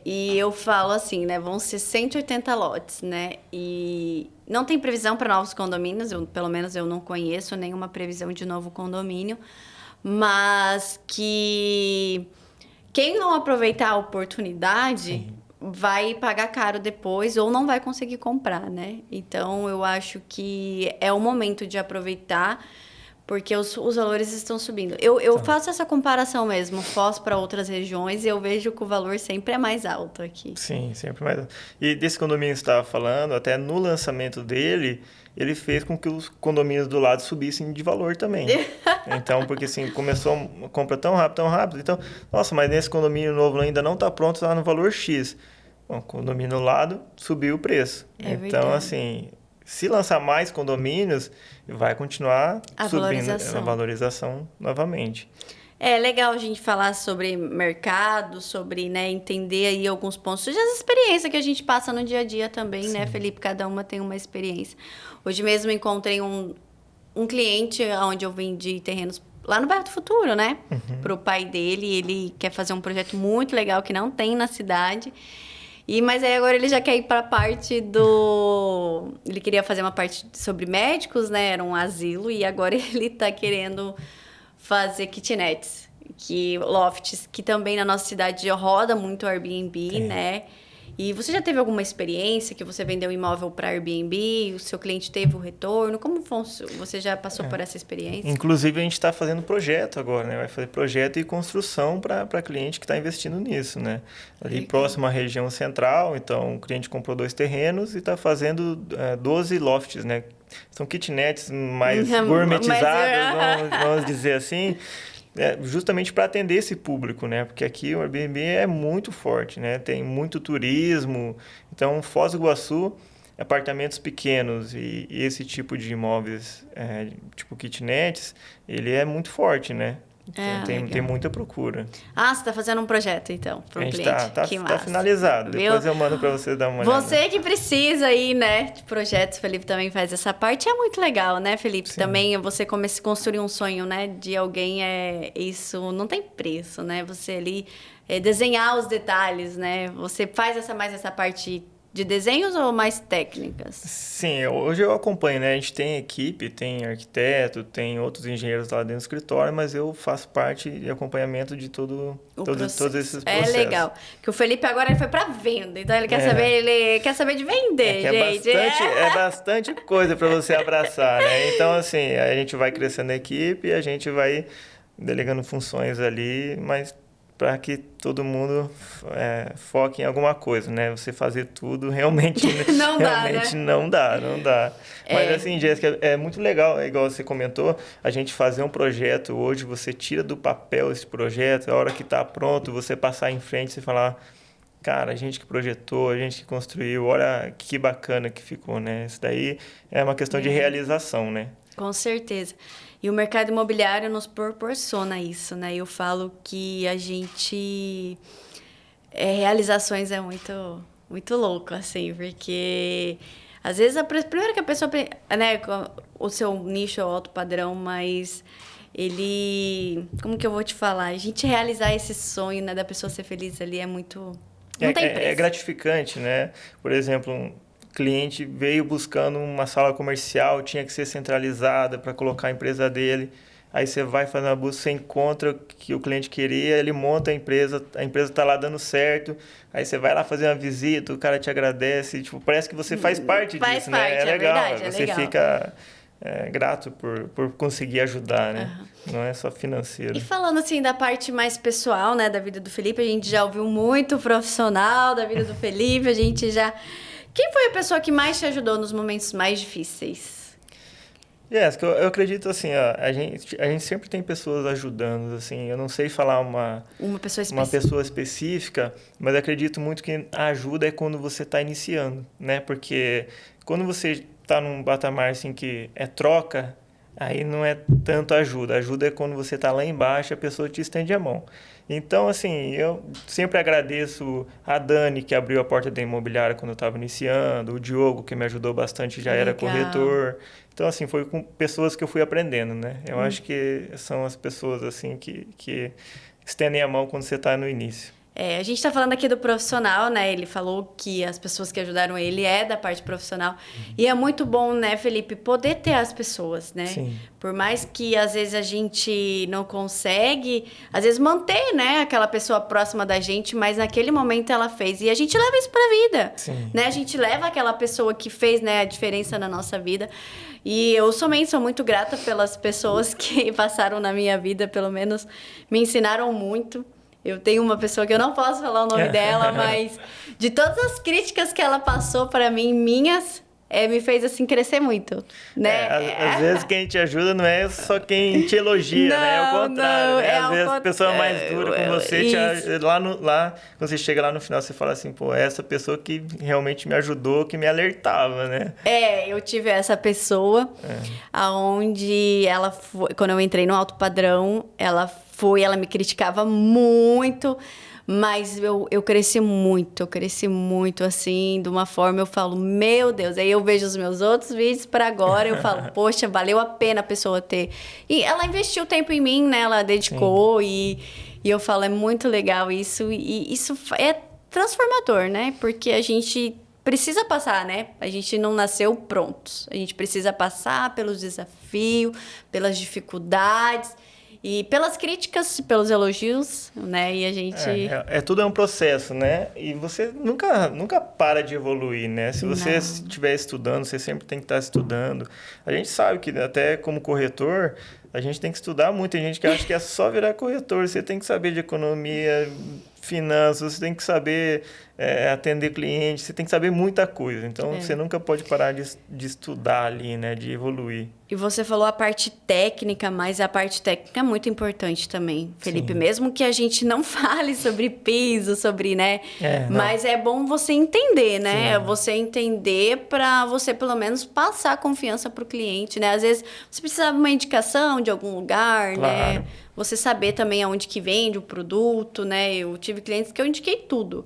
A: E eu falo assim, né? Vão ser 180 lotes, né? E não tem previsão para novos condomínios, pelo menos eu não conheço nenhuma previsão de novo condomínio, mas que quem não aproveitar a oportunidade vai pagar caro depois ou não vai conseguir comprar, né? Então, eu acho que é o momento de aproveitar, porque os valores estão subindo. Eu faço essa comparação mesmo, Foz para outras regiões, e eu vejo que o valor sempre é mais alto aqui.
B: Sim, sempre mais alto. E desse condomínio que você estava falando, até no lançamento dele, ele fez com que os condomínios do lado subissem de valor também. Então, porque assim, começou a compra tão rápido. Então, nossa, mas nesse condomínio novo ainda não está pronto, está no valor X. Bom, o condomínio do lado subiu o preço. Então,
A: verdade.
B: assim, se lançar mais condomínios, vai continuar subindo a valorização novamente.
A: É legal a gente falar sobre mercado, sobre, né, entender aí alguns pontos. E as experiências que a gente passa no dia a dia também, né, Felipe? Cada uma tem uma experiência. Hoje mesmo encontrei um cliente onde eu vendi terrenos lá no Bairro do Futuro, né? Para o pai dele. Ele quer fazer um projeto muito legal que não tem na cidade. Mas aí agora ele já quer ir para a parte do... Ele queria fazer uma parte sobre médicos, né? Era um asilo. E agora ele está querendo fazer kitnets, lofts, que também na nossa cidade roda muito Airbnb, né? E você já teve alguma experiência que você vendeu um imóvel para Airbnb, o seu cliente teve o retorno? Como você já passou por essa experiência?
B: Inclusive, a gente está fazendo projeto agora, né? Vai fazer projeto e construção para cliente que está investindo nisso, né? Ali próximo à região central, então o cliente comprou 2 terrenos e está fazendo 12 lofts, né? São kitnets mais gourmetizadas, vamos dizer assim, justamente para atender esse público, né? Porque aqui o Airbnb é muito forte, né? Tem muito turismo. Então, Foz do Iguaçu, apartamentos pequenos e esse tipo de imóveis, tipo kitnets, ele é muito forte, né? Tem muita procura.
A: Você está fazendo um projeto, então, para um cliente.
B: Tá finalizado. Depois eu mando para você dar uma olhada.
A: Você que precisa aí, né, de projetos, Felipe também faz essa parte. É muito legal, né, Felipe? Sim. Também você começa a construir um sonho, né, de alguém, isso não tem preço, né? Você ali desenhar os detalhes, né? Você faz mais essa parte de desenhos ou mais técnicas?
B: Sim, hoje eu acompanho, né? A gente tem equipe, tem arquiteto, tem outros engenheiros lá dentro do escritório, mas eu faço parte de acompanhamento de todos esses processos.
A: É legal. Que o Felipe agora ele foi para venda, então ele quer saber de vender, gente.
B: É bastante coisa para você abraçar, né? Então, assim, a gente vai crescendo a equipe, a gente vai delegando funções ali, mas para que todo mundo foque em alguma coisa, né? Você fazer tudo realmente não dá. Mas assim, Jéssica, é muito legal, igual você comentou, a gente fazer um projeto hoje, você tira do papel esse projeto, a hora que está pronto, você passar em frente e falar, cara, a gente que projetou, a gente que construiu, olha que bacana que ficou, né? Isso daí é uma questão de realização, né?
A: Com certeza. E o mercado imobiliário nos proporciona isso, né? Eu falo que a gente... realizações é muito, muito louco, assim, porque... Às vezes, primeiro que a pessoa... né, o seu nicho é alto padrão, mas ele... Como que eu vou te falar? A gente realizar esse sonho, né, da pessoa ser feliz ali é muito... Não tem preço.
B: É gratificante, né? Por exemplo... cliente veio buscando uma sala comercial, tinha que ser centralizada para colocar a empresa dele. Aí você vai fazer uma busca, você encontra o que o cliente queria, ele monta a empresa está lá dando certo. Aí você vai lá fazer uma visita, o cara te agradece. Tipo, parece que você faz parte disso, né? É legal,
A: verdade,
B: você fica grato por conseguir ajudar, né? Não é só financeiro.
A: E falando assim da parte mais pessoal, né, da vida do Felipe, a gente já ouviu muito profissional da vida do Felipe, a gente já... Quem foi a pessoa que mais te ajudou nos momentos mais difíceis?
B: Jéssica, eu acredito assim, ó, a gente sempre tem pessoas ajudando, assim, eu não sei falar
A: Uma pessoa
B: uma
A: específica.
B: pessoa específica, mas acredito muito que a ajuda é quando você está iniciando, né? Porque quando você está num patamar assim que é troca, aí não é tanto ajuda. Ajuda é quando você está lá embaixo, a pessoa te estende a mão. Então, assim, eu sempre agradeço a Dani, que abriu a porta da imobiliária quando eu estava iniciando, o Diogo, que me ajudou bastante, já era
A: Legal.
B: corretor. Então, assim, foi com pessoas que eu fui aprendendo, né? Eu acho que são as pessoas, assim, que estendem a mão quando você está no início.
A: É, a gente tá falando aqui do profissional, né? Ele falou que as pessoas que ajudaram ele é da parte profissional. E é muito bom, né, Felipe, poder ter as pessoas, né?
B: Sim,
A: Por mais que às vezes a gente não consegue, às vezes manter, né, aquela pessoa próxima da gente, mas naquele momento ela fez. E a gente leva isso pra vida,
B: sim.
A: né? A gente leva aquela pessoa que fez, né, a diferença na nossa vida. E eu somente sou muito grata pelas pessoas que passaram na minha vida, pelo menos me ensinaram muito. Eu tenho uma pessoa que eu não posso falar o nome dela, mas de todas as críticas que ela passou para mim, minhas, me fez assim crescer muito, né?
B: Às vezes quem te ajuda não é só quem te elogia, né? É o
A: Não,
B: contrário,
A: não,
B: né?
A: é
B: Às
A: ao
B: vezes a pessoa mais dura com
A: contrário.
B: você,
A: Isso.
B: quando você chega lá no final, você fala assim, pô, é essa pessoa que realmente me ajudou, que me alertava, né?
A: Eu tive essa pessoa, aonde ela foi, quando eu entrei no alto padrão, ela me criticava muito, mas eu cresci muito, assim, de uma forma, eu falo, meu Deus, aí eu vejo os meus outros vídeos para agora, eu falo, poxa, valeu a pena a pessoa ter. E ela investiu tempo em mim, né, ela
B: Sim.
A: dedicou, e eu falo, é muito legal isso, e isso é transformador, né, porque a gente precisa passar, né? A gente não nasceu prontos. A gente precisa passar pelos desafios, pelas dificuldades e pelas críticas, pelos elogios, né? E a gente
B: Tudo é um processo, né? E você nunca para de evoluir, né? Se você
A: não.
B: estiver estudando, você sempre tem que estar estudando. A gente sabe que até como corretor, a gente tem que estudar muito. Tem gente que acha que é só virar corretor. Você tem que saber de economia, finanças, você tem que saber atender cliente, você tem que saber muita coisa. Então, você
A: É.
B: nunca pode parar de estudar ali, né? De evoluir.
A: E você falou a parte técnica, mas a parte técnica é muito importante também, Felipe.
B: Sim.
A: Mesmo que a gente não fale sobre piso, sobre, né?
B: Não.
A: Mas é bom você entender, né?
B: Sim,
A: Você entender para você, pelo menos, passar confiança para o cliente, né? Às vezes você precisa de uma indicação de algum lugar, né?
B: claro.
A: Você saber também aonde que vende o produto, né? Eu tive clientes que eu indiquei tudo.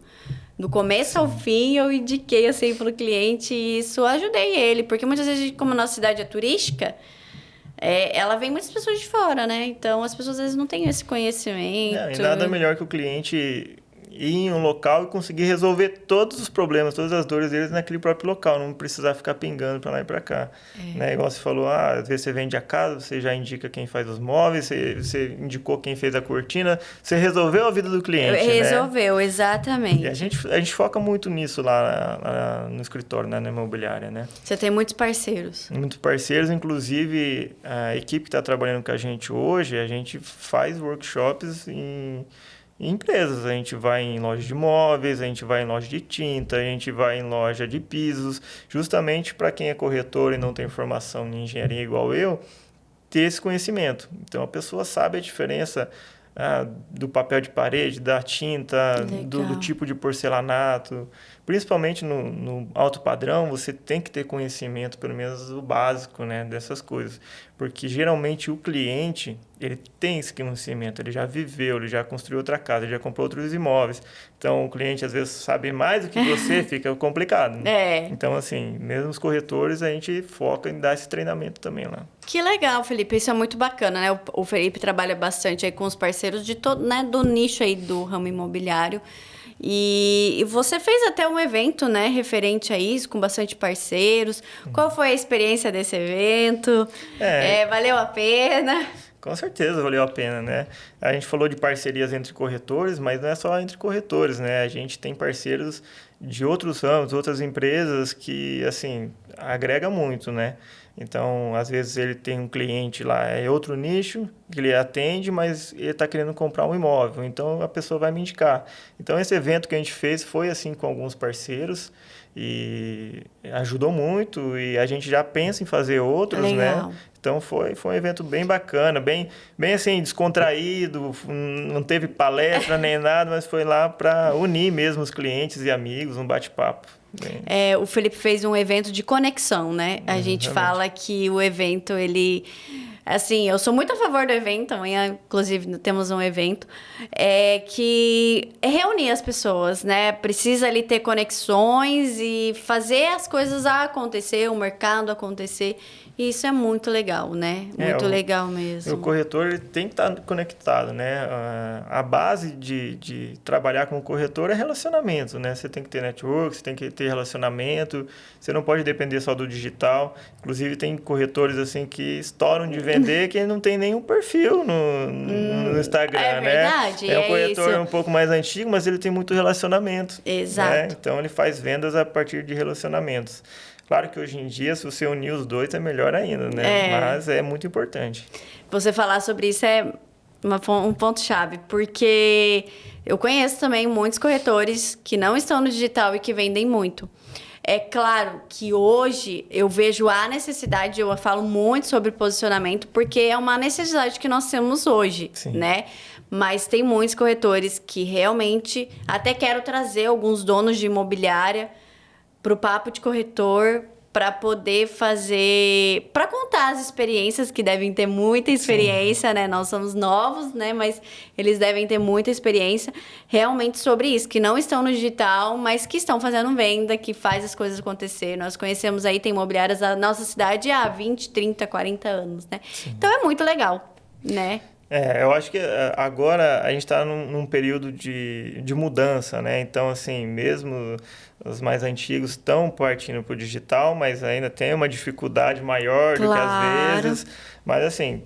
A: Do começo ao fim, eu indiquei assim para o cliente e isso ajudei ele. Porque muitas vezes, como a nossa cidade é turística, ela vem muitas pessoas de fora, né? Então, as pessoas às vezes não têm esse
B: Não, e
A: conhecimento.
B: nada melhor que o cliente ir em um local e conseguir resolver todos os problemas, todas as dores deles naquele próprio local, não precisar ficar pingando para lá e para cá. Né? Igual você falou, às vezes você vende a casa, você já indica quem faz os móveis, você indicou quem fez a cortina, você resolveu a vida do cliente, né?
A: Resolveu,
B: E a
A: exatamente.
B: gente, a gente foca muito nisso lá no escritório, né, na imobiliária, né?
A: Você tem muitos parceiros.
B: Muitos parceiros, inclusive a equipe que está trabalhando com a gente hoje, a gente faz workshops em empresas. A gente vai em loja de móveis, a gente vai em loja de tinta, a gente vai em loja de pisos, justamente para quem é corretor e não tem formação em engenharia igual eu, ter esse conhecimento. Então a pessoa sabe a diferença do papel de parede, da tinta, do
A: Legal.
B: tipo de porcelanato. Principalmente no alto padrão, você tem que ter conhecimento, pelo menos o básico, né, dessas coisas. Porque geralmente o cliente, ele tem esse conhecimento, ele já viveu, ele já construiu outra casa, ele já comprou outros imóveis. Então o cliente às vezes sabe mais do que você, fica complicado, né?
A: É.
B: Então, assim, mesmo os corretores, a gente foca em dar esse treinamento também lá.
A: Que legal, Felipe. Isso é muito bacana, né? O Felipe trabalha bastante aí com os parceiros de todo, né, do nicho aí do ramo imobiliário. E você fez até um evento, né, referente a isso, com bastante parceiros. Qual foi a experiência desse evento?
B: É,
A: Valeu a pena?
B: com certeza valeu a pena, né? A gente falou de parcerias entre corretores, mas não é só entre corretores, né? A gente tem parceiros de outros ramos, outras empresas que, assim, agrega muito, né? Então, às vezes ele tem um cliente lá, é outro nicho que ele atende, mas ele está querendo comprar um imóvel, então a pessoa vai me indicar. Então, esse evento que a gente fez foi assim com alguns parceiros e ajudou muito e a gente já pensa em fazer outros,
A: Legal.
B: né? Então, foi um evento bem bacana, bem assim, descontraído, não teve palestra nem nada, mas foi lá para unir mesmo os clientes e amigos, um bate-papo.
A: O Felipe fez um evento de conexão, né? A gente fala que o evento, ele... Assim, eu sou muito a favor do evento, amanhã, inclusive, temos um evento, que é reunir as pessoas, né? Precisa ali ter conexões e fazer as coisas acontecer, o mercado acontecer. E isso é muito legal, né? Muito legal mesmo.
B: O corretor ele tem que estar conectado, né? A base de trabalhar com o corretor é relacionamento, né? Você tem que ter network, você tem que ter relacionamento, você não pode depender só do digital. Inclusive, tem corretores assim que estouram de vender que não tem nenhum perfil no Instagram,
A: é verdade,
B: né? É um corretor
A: isso.
B: um pouco mais antigo, mas ele tem muito relacionamento.
A: Exato.
B: Né? Então, ele faz vendas a partir de relacionamentos. Claro que hoje em dia, se você unir os dois, é melhor ainda, né? Mas é muito importante.
A: Você falar sobre isso é um ponto-chave, porque eu conheço também muitos corretores que não estão no digital e que vendem muito. É claro que hoje eu vejo a necessidade, eu falo muito sobre posicionamento, porque é uma necessidade que nós temos hoje,
B: Sim.
A: né? Mas tem muitos corretores que realmente... Até quero trazer alguns donos de imobiliária para o Papo de Corretor, para poder fazer... Para contar as experiências, que devem ter muita experiência, né? Nós somos novos, né? Mas eles devem ter muita experiência realmente sobre isso, que não estão no digital, mas que estão fazendo venda, que faz as coisas acontecer. Nós conhecemos aí, tem imobiliárias da nossa cidade há 20, 30, 40 anos, né? Sim. Então, é muito legal, né?
B: Eu acho que agora a gente está num período de mudança, né? Então, assim, mesmo os mais antigos estão partindo para o digital, mas ainda tem uma dificuldade maior do que às vezes. Mas, assim,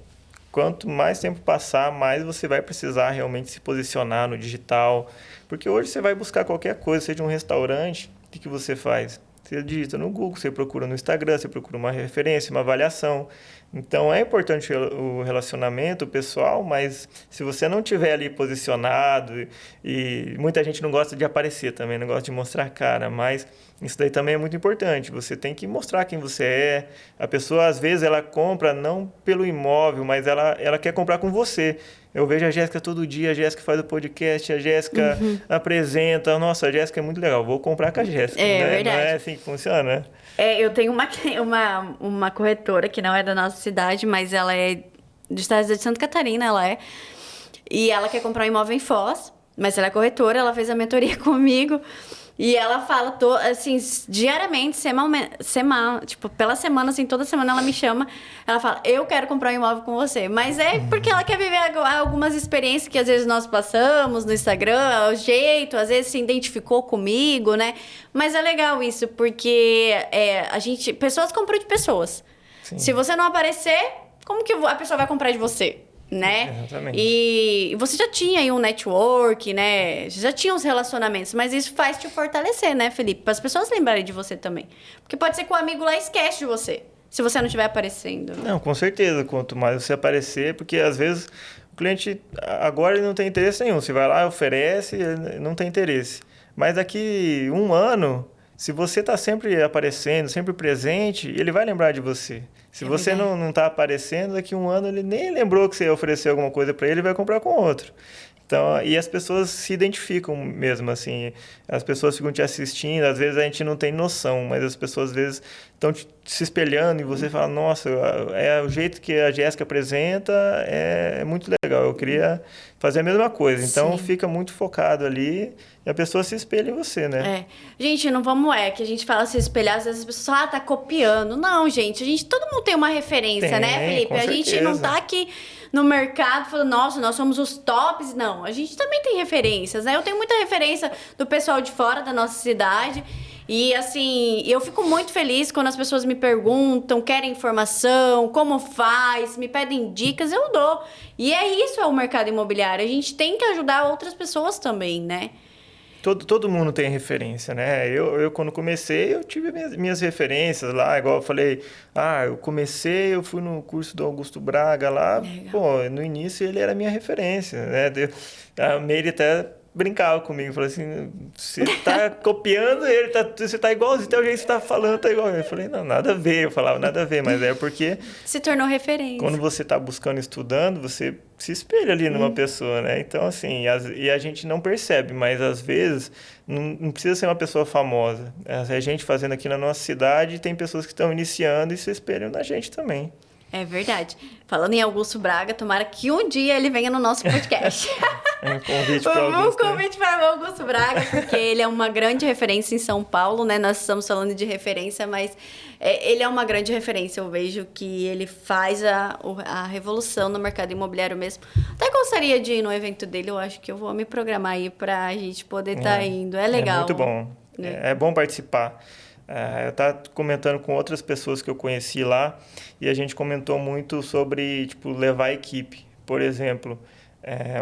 B: quanto mais tempo passar, mais você vai precisar realmente se posicionar no digital. Porque hoje você vai buscar qualquer coisa, seja um restaurante, o que você faz? Você digita no Google, você procura no Instagram, você procura uma referência, uma avaliação. Então, é importante o relacionamento pessoal, mas se você não estiver ali posicionado, e muita gente não gosta de aparecer também, não gosta de mostrar a cara, mas isso daí também é muito importante. Você tem que mostrar quem você é. A pessoa, às vezes, ela compra não pelo imóvel, mas ela quer comprar com você. Eu vejo a Jéssica todo dia, a Jéssica faz o podcast, a Jéssica apresenta. Nossa, a Jéssica é muito legal, vou comprar com a Jéssica.
A: É
B: né?
A: verdade.
B: Não é assim que funciona, né?
A: Eu tenho uma corretora que não é da nossa cidade, mas ela é do estado de Santa Catarina, ela é. E ela quer comprar um imóvel em Foz, mas ela é corretora, ela fez a mentoria comigo. E ela fala, assim, diariamente, tipo, pela semana, assim, toda semana ela me chama. Ela fala, eu quero comprar um imóvel com você. Mas é porque ela quer viver algumas experiências que às vezes nós passamos no Instagram, o jeito, às vezes se identificou comigo, né? Mas é legal isso, porque pessoas compram de pessoas. Sim. Se você não aparecer, como que a pessoa vai comprar de você? Né?
B: Exatamente.
A: E você já tinha aí um network, né? Já tinha uns relacionamentos, mas isso faz te fortalecer, né, Felipe? Para as pessoas lembrarem de você também. Porque pode ser que o amigo lá esquece de você, se você não estiver aparecendo.
B: Não, com certeza. Quanto mais você aparecer, porque às vezes o cliente agora ele não tem interesse nenhum. Você vai lá, oferece, ele não tem interesse. Mas daqui um ano, se você está sempre aparecendo, sempre presente, ele vai lembrar de você. Se você não está aparecendo, daqui um ano ele nem lembrou que você ofereceu alguma coisa para ele e vai comprar com outro. Então, e as pessoas se identificam mesmo, assim. As pessoas ficam te assistindo, às vezes a gente não tem noção, mas as pessoas às vezes estão se espelhando e você fala, nossa, o jeito que a Jéssica apresenta é muito legal, eu queria fazer a mesma coisa. Então, fica muito focado ali e a pessoa se espelha em você, né?
A: Gente, não vamos que a gente fala se espelhar, às vezes as pessoas falam, tá copiando. Não, gente, todo mundo tem uma referência, né, Felipe? A gente não tá aqui no mercado falando, nossa, nós somos os tops. Não, a gente também tem referências, né? Eu tenho muita referência do pessoal de fora da nossa cidade. E, assim, eu fico muito feliz quando as pessoas me perguntam, querem informação, como faz, me pedem dicas, eu dou. E isso é o mercado imobiliário. A gente tem que ajudar outras pessoas também, né?
B: Todo mundo tem referência, né? Eu quando comecei, eu tive minhas referências lá, igual eu falei, eu fui no curso do Augusto Braga lá,
A: Legal.
B: pô, no início ele era minha referência, né? A Meire até brincava comigo, falou assim, você tá copiando ele, você tá igualzinho, até o jeito que você tá falando, tá igual. Eu falei, não, nada a ver, eu falava, nada a ver, mas é porque
A: Se tornou referência.
B: quando você tá buscando, estudando, você se espelha ali numa pessoa, né? Então, assim, e a gente não percebe, mas às vezes não precisa ser uma pessoa famosa. A gente fazendo aqui na nossa cidade, tem pessoas que estão iniciando e se espelham na gente também.
A: É verdade. Falando em Augusto Braga, tomara que um dia ele venha no nosso podcast.
B: Um convite para
A: Um
B: Augusto.
A: convite para o Augusto Braga, porque ele é uma grande referência em São Paulo, né? Nós estamos falando de referência, mas ele é uma grande referência. Eu vejo que ele faz a revolução no mercado imobiliário mesmo. Até gostaria de ir no evento dele, eu acho que eu vou me programar aí para a gente poder estar indo. É legal.
B: É muito bom.
A: Né?
B: É bom participar. Eu estava comentando com outras pessoas que eu conheci lá e a gente comentou muito sobre, tipo, levar a equipe. Por exemplo,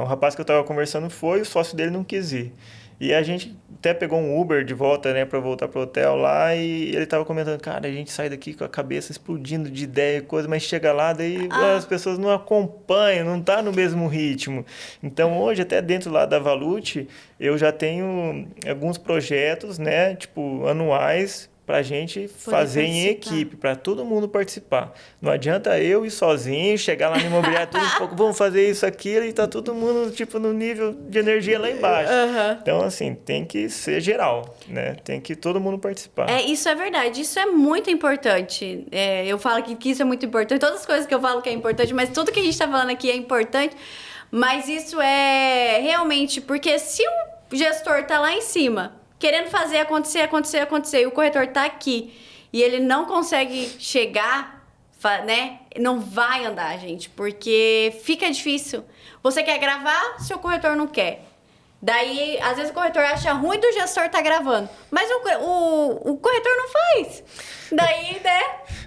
B: um rapaz que eu estava conversando o sócio dele não quis ir. E a gente até pegou um Uber de volta, né, para voltar pro hotel lá e ele estava comentando, cara, a gente sai daqui com a cabeça explodindo de ideia e coisa, mas chega lá, daí as pessoas não acompanham, não tá no mesmo ritmo. Então, hoje, até dentro lá da Valute, eu já tenho alguns projetos, né, tipo, anuais, para a gente fazer em equipe, para todo mundo participar. Não adianta eu ir sozinho, chegar lá no imobiliário, tudo um pouco, vamos fazer isso, aquilo, e tá todo mundo, tipo, no nível de energia lá embaixo. Então, assim, tem que ser geral, né? Tem que todo mundo participar.
A: Isso é verdade, isso é muito importante. Eu falo que isso é muito importante, todas as coisas que eu falo que é importante, mas tudo que a gente tá falando aqui é importante, mas isso é realmente, porque se o gestor tá lá em cima, querendo fazer acontecer, e o corretor tá aqui e ele não consegue chegar, né? Não vai andar, gente, porque fica difícil. Você quer gravar, seu corretor não quer. Daí, às vezes o corretor acha ruim do gestor tá gravando, mas o corretor não faz. Daí, né?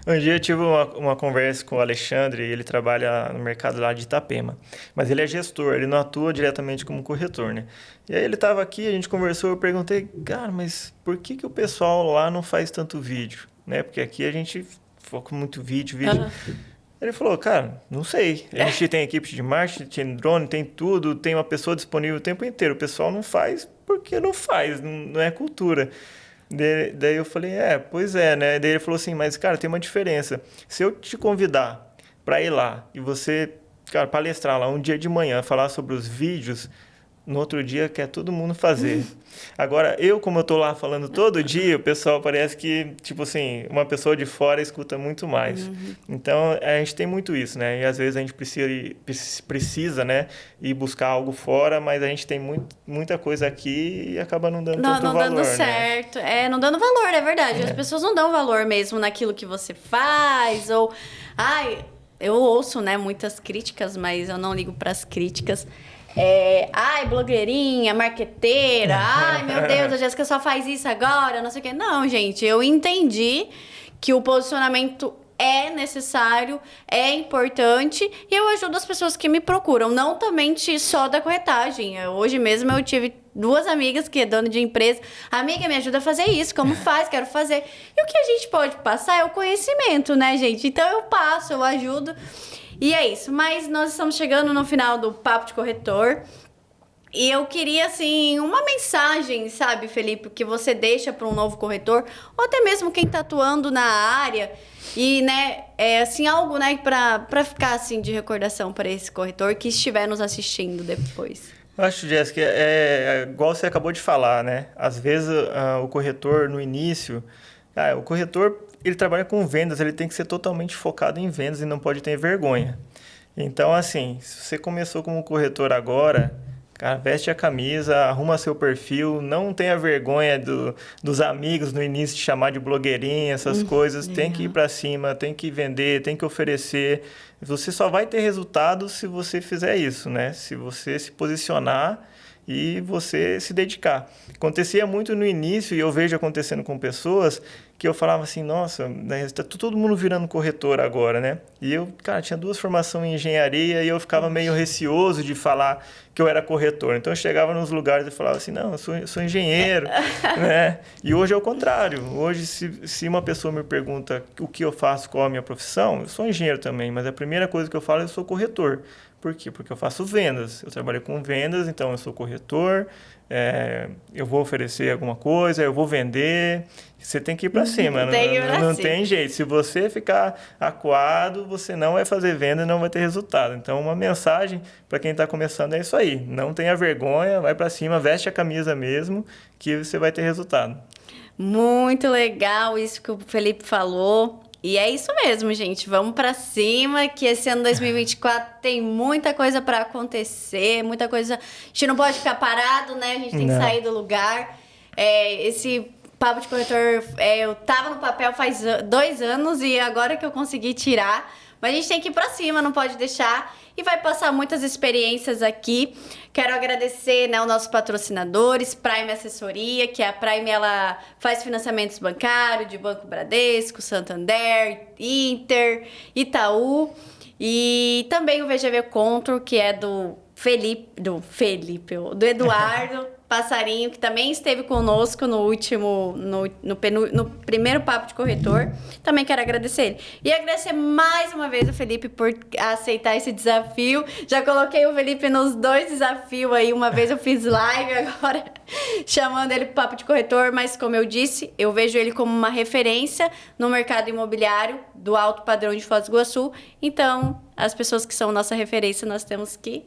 B: Um dia eu tive uma conversa com o Alexandre, ele trabalha no mercado lá de Itapema, mas ele é gestor, ele não atua diretamente como corretor, né? E aí ele estava aqui, a gente conversou, eu perguntei, cara, mas por que o pessoal lá não faz tanto vídeo, né? Porque aqui a gente foca muito vídeo. Ele falou, cara, não sei. A gente tem equipe de marketing, tem drone, tem tudo, tem uma pessoa disponível o tempo inteiro. O pessoal não faz porque não faz, não é cultura. Daí eu falei, pois é, né? Daí ele falou assim, mas, cara, tem uma diferença. Se eu te convidar para ir lá e você, cara, palestrar lá um dia de manhã, falar sobre os vídeos, no outro dia quer todo mundo fazer. Agora, como eu tô lá falando todo dia, o pessoal parece que, tipo assim, uma pessoa de fora escuta muito mais. Então, a gente tem muito isso, né? E às vezes a gente precisa, né, ir buscar algo fora, mas a gente tem muita coisa aqui e acaba não dando tanto valor,
A: dando certo. Não dando valor, é verdade. As pessoas não dão valor mesmo naquilo que você faz, ou... eu ouço, né, muitas críticas, mas eu não ligo pras críticas. Blogueirinha, marqueteira, meu Deus, a Jéssica só faz isso agora, não sei o quê. Não, gente, eu entendi que o posicionamento é necessário, é importante, e eu ajudo as pessoas que me procuram, não somente só da corretagem. Hoje mesmo eu tive 2 amigas que é dona de empresa. Amiga, me ajuda a fazer isso, como faz? Quero fazer. E o que a gente pode passar é o conhecimento, né, gente? Então eu passo, eu ajudo. E é isso, mas nós estamos chegando no final do Papo de Corretor. E eu queria, assim, uma mensagem, sabe, Felipe, que você deixa para um novo corretor, ou até mesmo quem está atuando na área, e, né, assim, algo, né, para ficar, assim, de recordação para esse corretor que estiver nos assistindo depois.
B: Eu acho, Jéssica, igual você acabou de falar, né? Às vezes o corretor, no início, o corretor, ele trabalha com vendas, ele tem que ser totalmente focado em vendas e não pode ter vergonha. Então, assim, se você começou como corretor agora, cara, veste a camisa, arruma seu perfil, não tenha vergonha dos amigos no início de chamar de blogueirinha, essas coisas. Tem que ir para cima, tem que vender, tem que oferecer. Você só vai ter resultado se você fizer isso, né? Se você se posicionar e você se dedicar. Acontecia muito no início, e eu vejo acontecendo com pessoas que eu falava assim, nossa, né, tá todo mundo virando corretor agora, né? E eu, cara, tinha 2 formações em engenharia e eu ficava meio receoso de falar que eu era corretor. Então eu chegava nos lugares e falava assim, não, eu sou engenheiro, né? E hoje é o contrário. Hoje, se uma pessoa me pergunta o que eu faço, qual a minha profissão, eu sou engenheiro também, mas a primeira coisa que eu falo é que eu sou corretor. Por quê? Porque eu faço vendas. Eu trabalho com vendas, então eu sou corretor, eu vou oferecer alguma coisa, eu vou vender. Você tem que ir para cima, não tem jeito. Se você ficar acuado, você não vai fazer venda e não vai ter resultado. Então, uma mensagem para quem está começando é isso aí. Não tenha vergonha, vai para cima, veste a camisa mesmo, que você vai ter resultado.
A: Muito legal isso que o Felipe falou. E é isso mesmo, gente. Vamos pra cima, que esse ano 2024 tem muita coisa pra acontecer, muita coisa. A gente não pode ficar parado, né? A gente tem que sair do lugar. Esse papo de corretor, eu tava no papel faz 2 anos e agora que eu consegui tirar. Mas a gente tem que ir pra cima, não pode deixar. E vai passar muitas experiências aqui. Quero agradecer, né, os nossos patrocinadores, Prime Assessoria, que a Prime ela faz financiamentos bancários de Banco Bradesco, Santander, Inter, Itaú. E também o VGV Control, que é do Eduardo Passarinho, que também esteve conosco no primeiro papo de corretor. Também quero agradecer ele. E agradecer mais uma vez o Felipe por aceitar esse desafio. Já coloquei o Felipe nos 2 desafios aí. Uma vez eu fiz live, agora chamando ele para papo de corretor. Mas como eu disse, eu vejo ele como uma referência no mercado imobiliário do alto padrão de Foz do Iguaçu. Então, as pessoas que são nossa referência, nós temos que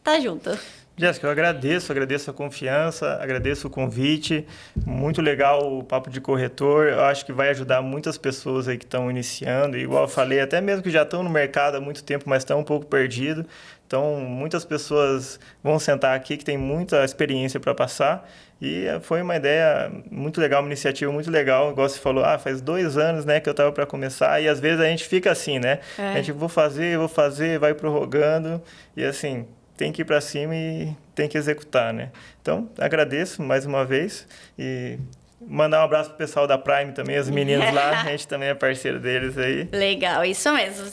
A: estar juntas.
B: Jéssica, eu agradeço a confiança, agradeço o convite. Muito legal o papo de corretor. Eu acho que vai ajudar muitas pessoas aí que estão iniciando. Igual eu falei, até mesmo que já estão no mercado há muito tempo, mas estão um pouco perdidos. Então, muitas pessoas vão sentar aqui que tem muita experiência para passar. E foi uma ideia muito legal, uma iniciativa muito legal. Igual você falou, faz 2 anos, né, que eu estava para começar. E às vezes a gente fica assim, né? A gente vou fazer, vai prorrogando. E assim, tem que ir para cima e tem que executar, né? Então, agradeço mais uma vez e mandar um abraço pro pessoal da Prime também, as meninas lá, a gente também é parceiro deles aí.
A: Legal, isso mesmo.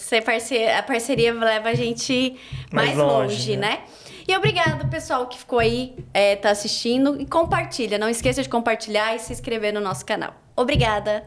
A: A parceria leva a gente mais longe, né? E obrigado, pessoal, que ficou aí, tá assistindo. E compartilha, não esqueça de compartilhar e se inscrever no nosso canal. Obrigada!